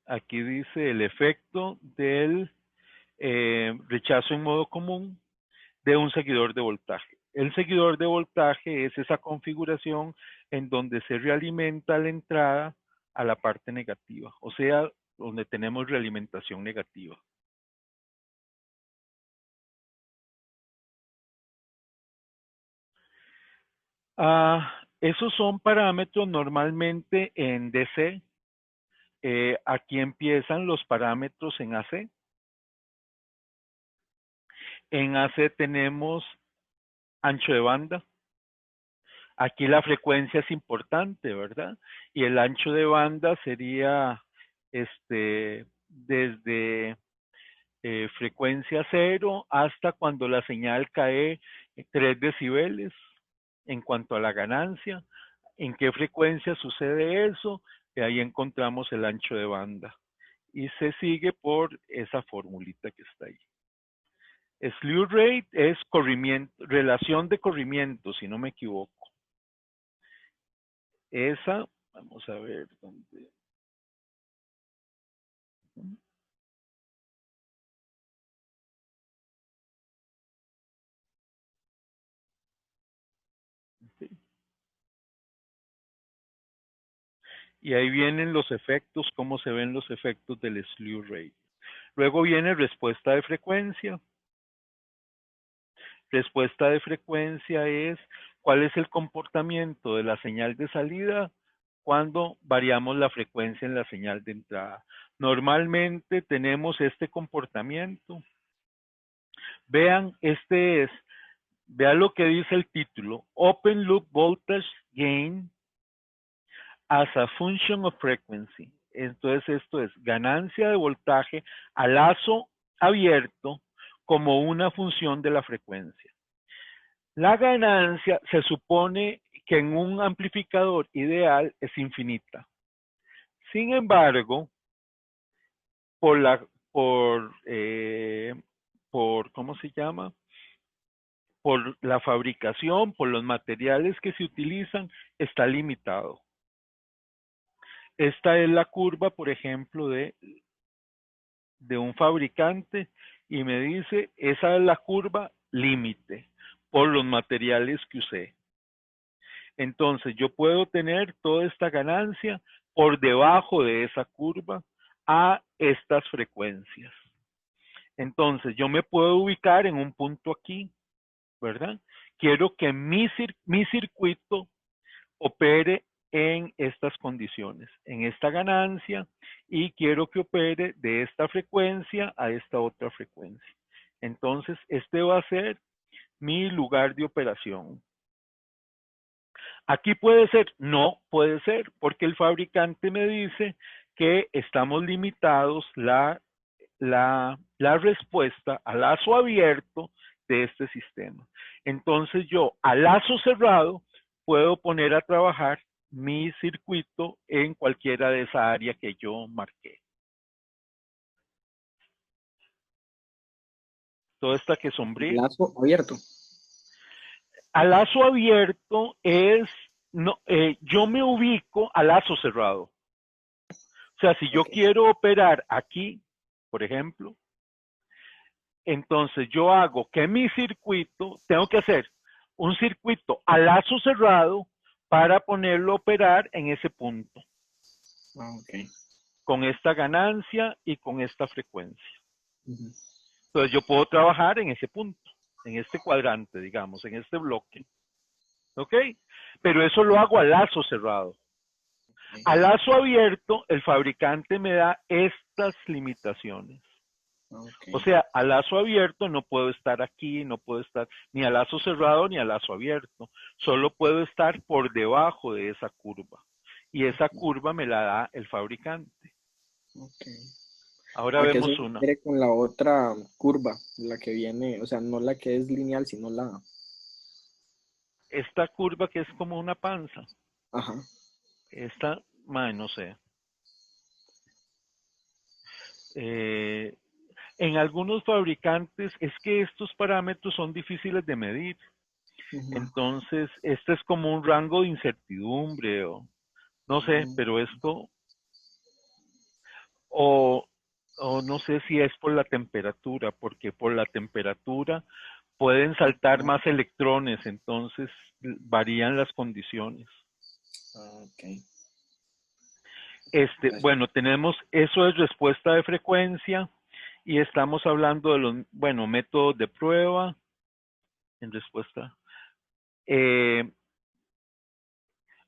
Aquí dice el efecto del rechazo en modo común de un seguidor de voltaje. El seguidor de voltaje es esa configuración en donde se realimenta la entrada a la parte negativa, o sea, donde tenemos realimentación negativa. esos son parámetros normalmente en DC. Aquí empiezan los parámetros en AC. En AC tenemos ancho de banda. Aquí la frecuencia es importante, ¿verdad? Y el ancho de banda sería desde frecuencia 0 hasta cuando la señal cae 3 decibeles. En cuanto a la ganancia, ¿en qué frecuencia sucede eso? Y ahí encontramos el ancho de banda. Y se sigue por esa formulita que está ahí. Slew rate es relación de corrimiento, si no me equivoco. Esa, vamos a ver dónde. Sí. Y ahí vienen los efectos, cómo se ven los efectos del slew rate. Luego viene respuesta de frecuencia. Respuesta de frecuencia es cuál es el comportamiento de la señal de salida cuando variamos la frecuencia en la señal de entrada. Normalmente tenemos este comportamiento. Vean, vean lo que dice el título, Open Loop Voltage Gain as a Function of Frequency. Entonces esto es ganancia de voltaje a lazo abierto como una función de la frecuencia. La ganancia se supone que en un amplificador ideal es infinita. Sin embargo, ¿cómo se llama? Por la fabricación, por los materiales que se utilizan, está limitado. Esta es la curva, por ejemplo, de un fabricante y me dice, esa es la curva límite por los materiales que usé. Entonces, yo puedo tener toda esta ganancia por debajo de esa curva a estas frecuencias. Entonces, yo me puedo ubicar en un punto aquí, ¿verdad? Quiero que mi circuito opere en estas condiciones, en esta ganancia, y quiero que opere de esta frecuencia a esta otra frecuencia. Entonces, este va a ser mi lugar de operación. Aquí puede ser, no puede ser, porque el fabricante me dice que estamos limitados la respuesta a lazo abierto de este sistema. Entonces yo a lazo cerrado puedo poner a trabajar mi circuito en cualquiera de esa área que yo marqué. Toda esta que sombría. Lazo abierto. A lazo abierto es, yo me ubico a lazo cerrado. O sea, si yo quiero operar aquí, por ejemplo, entonces yo hago que mi circuito, tengo que hacer un circuito a lazo cerrado para ponerlo a operar en ese punto. Con esta ganancia y con esta frecuencia. Entonces yo puedo trabajar en ese punto, en este cuadrante, digamos, en este bloque. ¿Ok? Pero eso lo hago a lazo cerrado. A lazo abierto, el fabricante me da estas limitaciones. O sea, a lazo abierto no puedo estar aquí, no puedo estar ni a lazo cerrado ni a lazo abierto. Solo puedo estar por debajo de esa curva. Y esa curva me la da el fabricante. Ahora vemos una. Con la otra curva, la que viene, o sea, no la que es lineal, sino la... Esta curva que es como una panza. Ajá. Esta, no sé. En algunos fabricantes es que estos parámetros son difíciles de medir. Entonces, este es como un rango de incertidumbre o no sé, pero esto o no sé si es por la temperatura, porque por la temperatura pueden saltar más electrones, entonces varían las condiciones. Bueno, tenemos, eso es respuesta de frecuencia y estamos hablando de los, métodos de prueba en respuesta.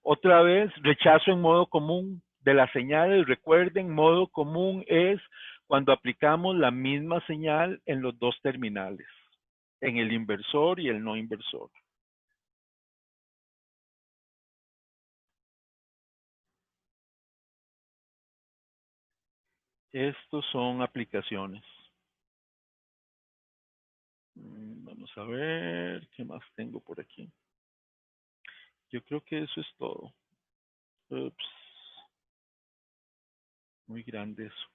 Otra vez, rechazo en modo común de las señales. Recuerden, modo común es cuando aplicamos la misma señal en los dos terminales, en el inversor y el no inversor. Estos son aplicaciones. Vamos a ver qué más tengo por aquí. Yo creo que eso es todo. Ups. Muy grande eso.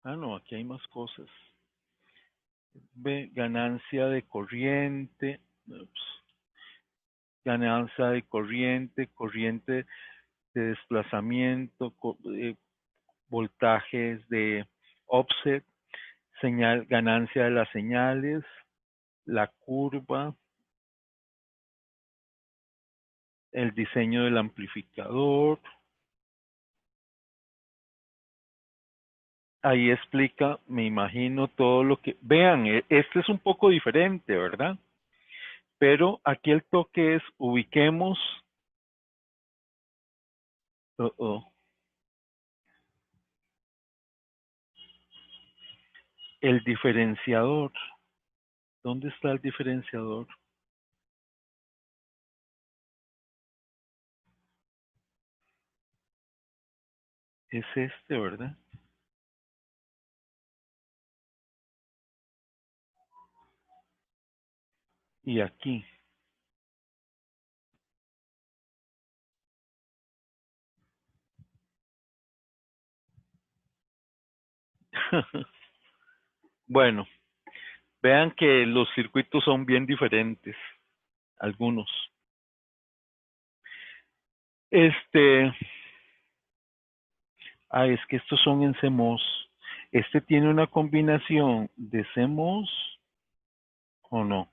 Ah, no, aquí hay más cosas. Ve, ganancia de corriente. Ups. Ganancia de corriente, corriente de desplazamiento, voltajes de offset, señal, ganancia de las señales, la curva, el diseño del amplificador. Ahí explica, me imagino, todo lo que... Vean, este es un poco diferente, ¿verdad? Pero aquí el toque es ubiquemos... El diferenciador. ¿Dónde está el diferenciador? Es este, ¿verdad? Y aquí. Bueno, vean que los circuitos son bien diferentes, algunos. Es que estos son en CMOS. Este tiene una combinación de CMOS o no.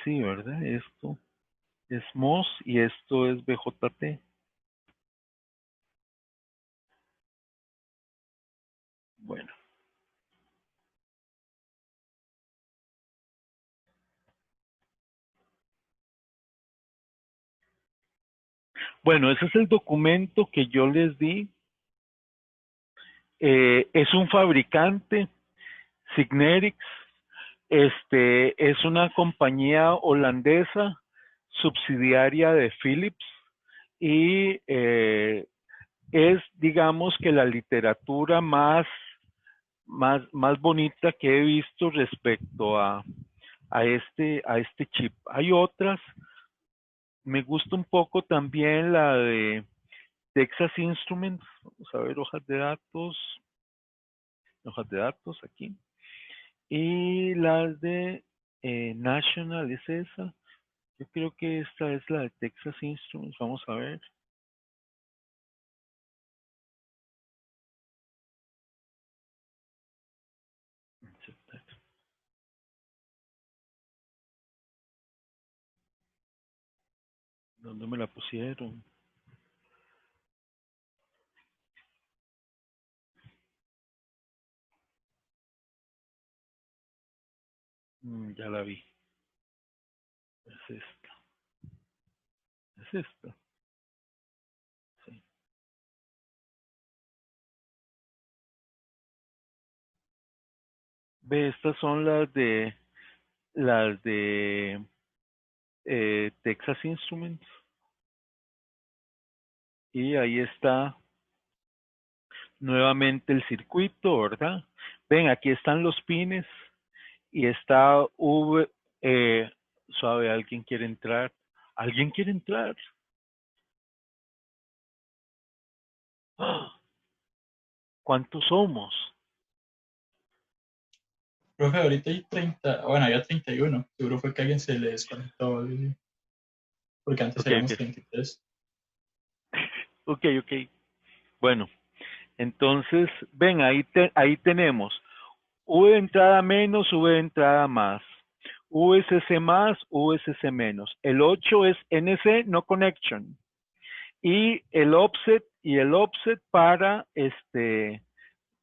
Sí, ¿verdad? Esto es MOS y esto es BJT. Bueno. Bueno, ese es el documento que yo les di. Es un fabricante, Signetics. Es una compañía holandesa, subsidiaria de Philips, y es, digamos, que la literatura más bonita que he visto respecto a este chip. Hay otras. Me gusta un poco también la de Texas Instruments. Vamos a ver hojas de datos aquí. Y las de National es esa. Yo creo que esta es la de Texas Instruments. Vamos a ver. ¿Dónde me la pusieron? Ya la vi. Es esta. Es esta. Sí. Ve, estas son las de Texas Instruments. Y ahí está nuevamente el circuito, ¿verdad? Ven, aquí están los pines y está suave, alguien quiere entrar. ¿Alguien quiere entrar? ¡Ah! ¿Cuántos somos? Profe, ahorita hay 30, bueno, había 31. Seguro fue que alguien se le desconectó, algo así, porque antes éramos 33. Ok. Bueno, entonces, ven, ahí tenemos V de entrada menos, V de entrada más. VCC más, VCC menos. El 8 es NC, no connection. Y el offset para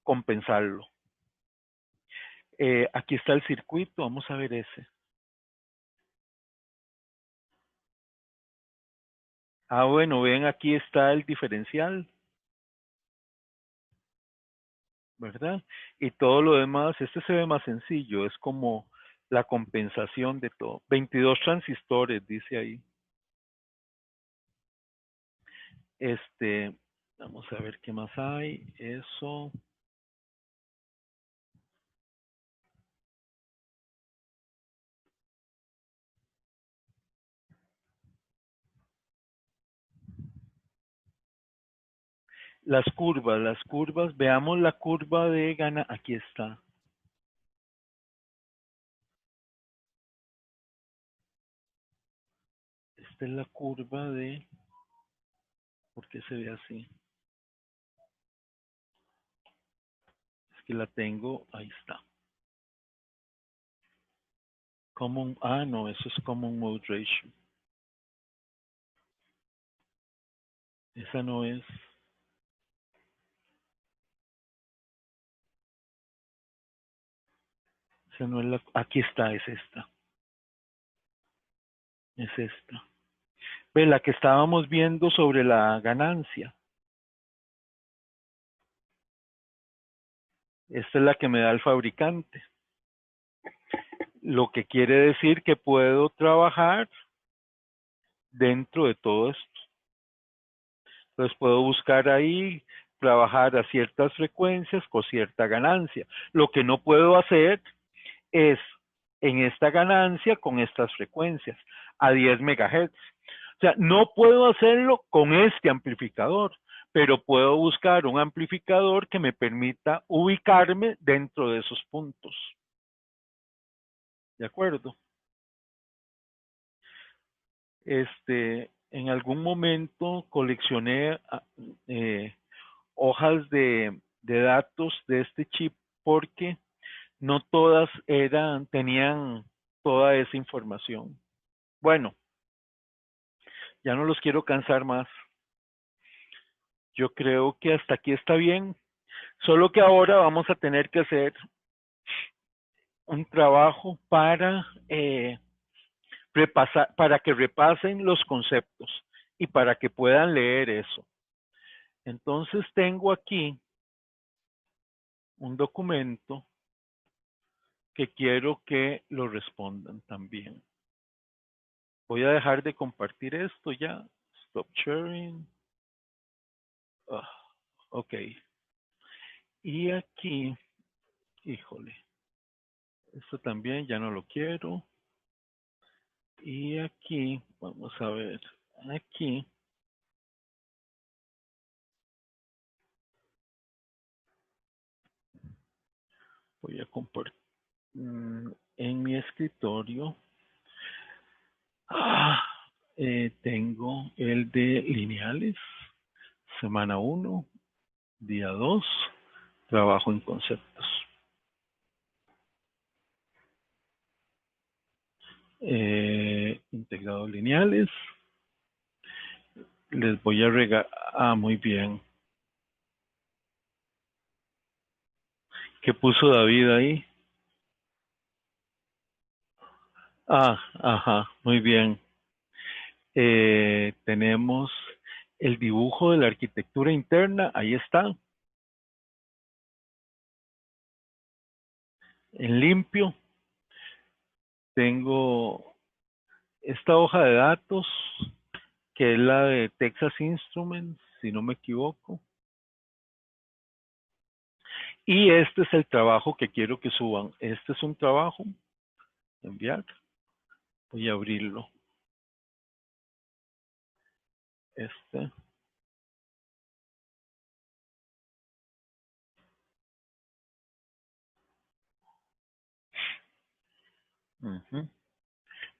compensarlo. Aquí está el circuito, vamos a ver ese. Ah, bueno, ven, aquí está el diferencial, ¿verdad? Y todo lo demás, este se ve más sencillo, es como la compensación de todo. 22 transistores, dice ahí. Vamos a ver qué más hay. Eso. Las curvas, veamos la curva de gana, aquí está. Esta es la curva de, ¿por qué se ve así? Es que la tengo, ahí está. Common, no, eso es Common Mode Ratio. Esa no es. Esa no es la, aquí está, es esta. Es esta. Ve, la que estábamos viendo sobre la ganancia. Esta es la que me da el fabricante. Lo que quiere decir que puedo trabajar dentro de todo esto. Entonces puedo buscar ahí, trabajar a ciertas frecuencias con cierta ganancia. Lo que no puedo hacer es en esta ganancia con estas frecuencias, a 10 megahertz. O sea, no puedo hacerlo con este amplificador, pero puedo buscar un amplificador que me permita ubicarme dentro de esos puntos. ¿De acuerdo? En algún momento coleccioné hojas de datos de este chip porque no todas tenían toda esa información. Bueno, ya no los quiero cansar más. Yo creo que hasta aquí está bien. Solo que ahora vamos a tener que hacer un trabajo para para que repasen los conceptos y para que puedan leer eso. Entonces tengo aquí un documento que quiero que lo respondan también. Voy a dejar de compartir esto ya. Stop sharing. Ok. Y aquí, híjole, esto también ya no lo quiero. Y aquí, vamos a ver, aquí. Voy a compartir en mi escritorio. Tengo el de lineales, semana 1, día 2, trabajo en conceptos. Integrados lineales. Les voy a regalar. Muy bien. ¿Qué puso David ahí? Ajá, muy bien. Tenemos el dibujo de la arquitectura interna, ahí está. En limpio, tengo esta hoja de datos, que es la de Texas Instruments, si no me equivoco. Y este es el trabajo que quiero que suban. Este es un trabajo. Enviar. Voy a abrirlo. Este.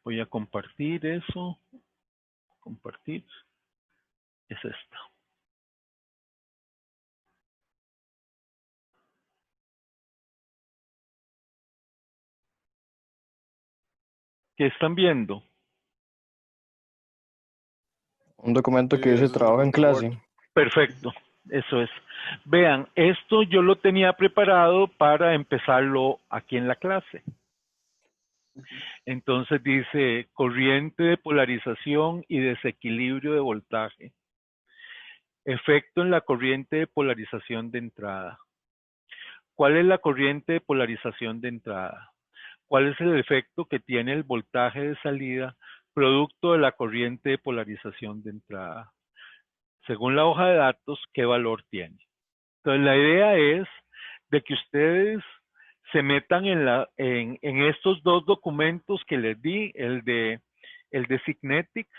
Voy a compartir eso. Compartir. Es esta. ¿Qué están viendo? Un documento que dice Eso es trabajo en un Word. clase. Perfecto, eso es. Vean, esto yo lo tenía preparado para empezarlo aquí en la clase. Entonces dice corriente de polarización y desequilibrio de voltaje. Efecto en la corriente de polarización de entrada. ¿Cuál es la corriente de polarización de entrada? ¿Cuál es el efecto que tiene el voltaje de salida producto de la corriente de polarización de entrada? Según la hoja de datos, ¿qué valor tiene? Entonces, la idea es de que ustedes se metan en estos dos documentos que les di, el de Signetics,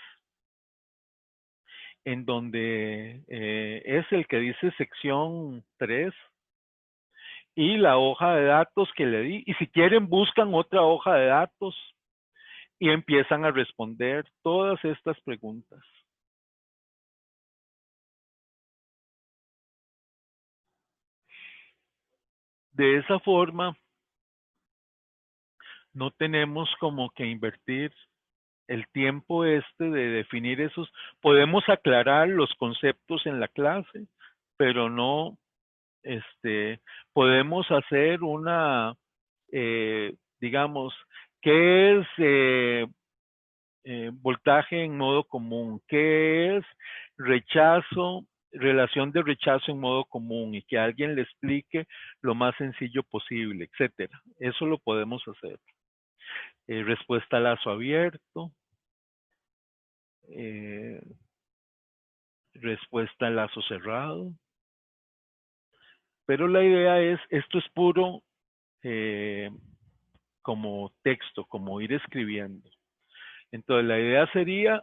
en donde es el que dice sección 3, y la hoja de datos que le di. Y si quieren, buscan otra hoja de datos y empiezan a responder todas estas preguntas. De esa forma, no tenemos como que invertir el tiempo de definir esos. Podemos aclarar los conceptos en la clase, pero no podemos hacer una, digamos, ¿qué es voltaje en modo común? ¿Qué es rechazo, relación de rechazo en modo común? Y que alguien le explique lo más sencillo posible, etcétera. Eso lo podemos hacer. Respuesta a lazo abierto. Respuesta a lazo cerrado. Pero la idea es, esto es puro como texto, como ir escribiendo. Entonces la idea sería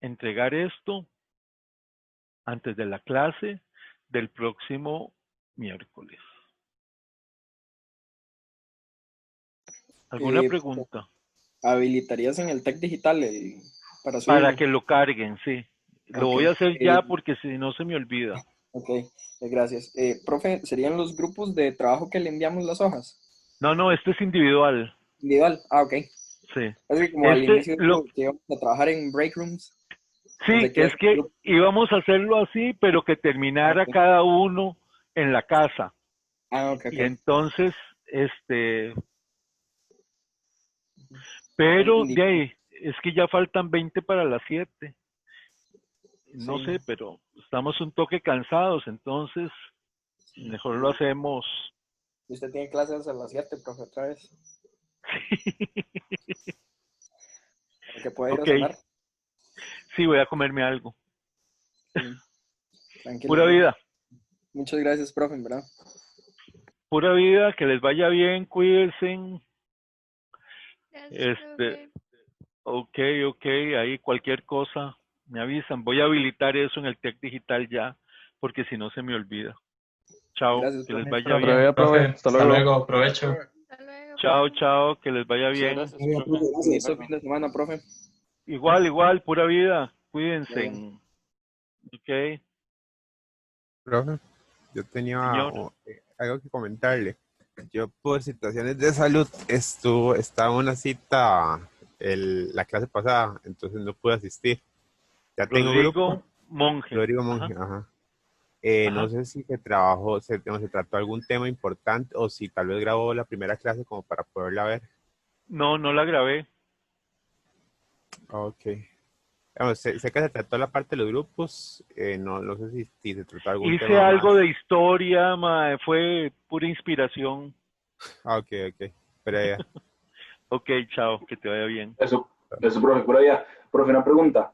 entregar esto antes de la clase del próximo miércoles. ¿Alguna pregunta? ¿Habilitarías en el TEC digital para subirlo? Para que lo carguen, sí. Lo voy a hacer ya porque si no se me olvida. Ok, gracias. Profe, ¿serían los grupos de trabajo que le enviamos las hojas? No, esto es individual. ¿Individual? Ah, ok. Sí. Es que como al inicio que íbamos a trabajar en break rooms. Sí, no sé es que íbamos a hacerlo así, pero que terminara cada uno en la casa. Ah, ok. Y entonces, pero de ahí, es que ya faltan 20 para las 7. No sé, pero estamos un toque cansados, entonces mejor lo hacemos. Usted tiene clases a las 7, profe, otra vez. ¿Qué puede ir a cenar? Sí, voy a comerme algo. Tranquilo. Pura vida. Muchas gracias, profe, en verdad. Pura vida, que les vaya bien, cuídense. Ok, ahí cualquier cosa me avisan. Voy a habilitar eso en el TEC digital ya, porque si no se me olvida. Chao, Gracias, que les profe. vaya bien. Profe, hasta luego, provecho. Chao, que les vaya bien. Muchas gracias, profe. Este fin de semana, profe. Igual, pura vida. Cuídense. Ok. Profe, yo tenía Señor. algo que comentarle. Yo por situaciones de salud estaba en una cita la clase pasada, entonces no pude asistir. Ya tengo grupo. Monge. Rodrigo Monge, ajá. No sé si se trató algún tema importante o si tal vez grabó la primera clase como para poderla ver. No la grabé. Ok. Sé que se trató la parte de los grupos, no sé si se trató algún tema Hice algo más. de historia, fue pura inspiración. Ok, pero ya. Ok, chao, que te vaya bien. Eso, profe, por allá. Profe, una pregunta.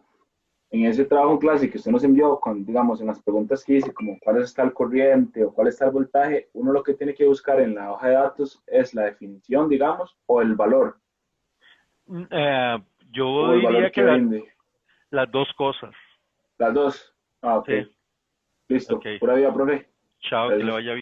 En ese trabajo en clase que usted nos envió, digamos, en las preguntas que hice, como cuál está el corriente o cuál está el voltaje, uno lo que tiene que buscar en la hoja de datos es la definición, digamos, o el valor. Yo diría que las dos cosas. Las dos. Ah, ok. Sí. Listo. Okay. Pura vida, profe. Chao, Gracias. que le vaya bien.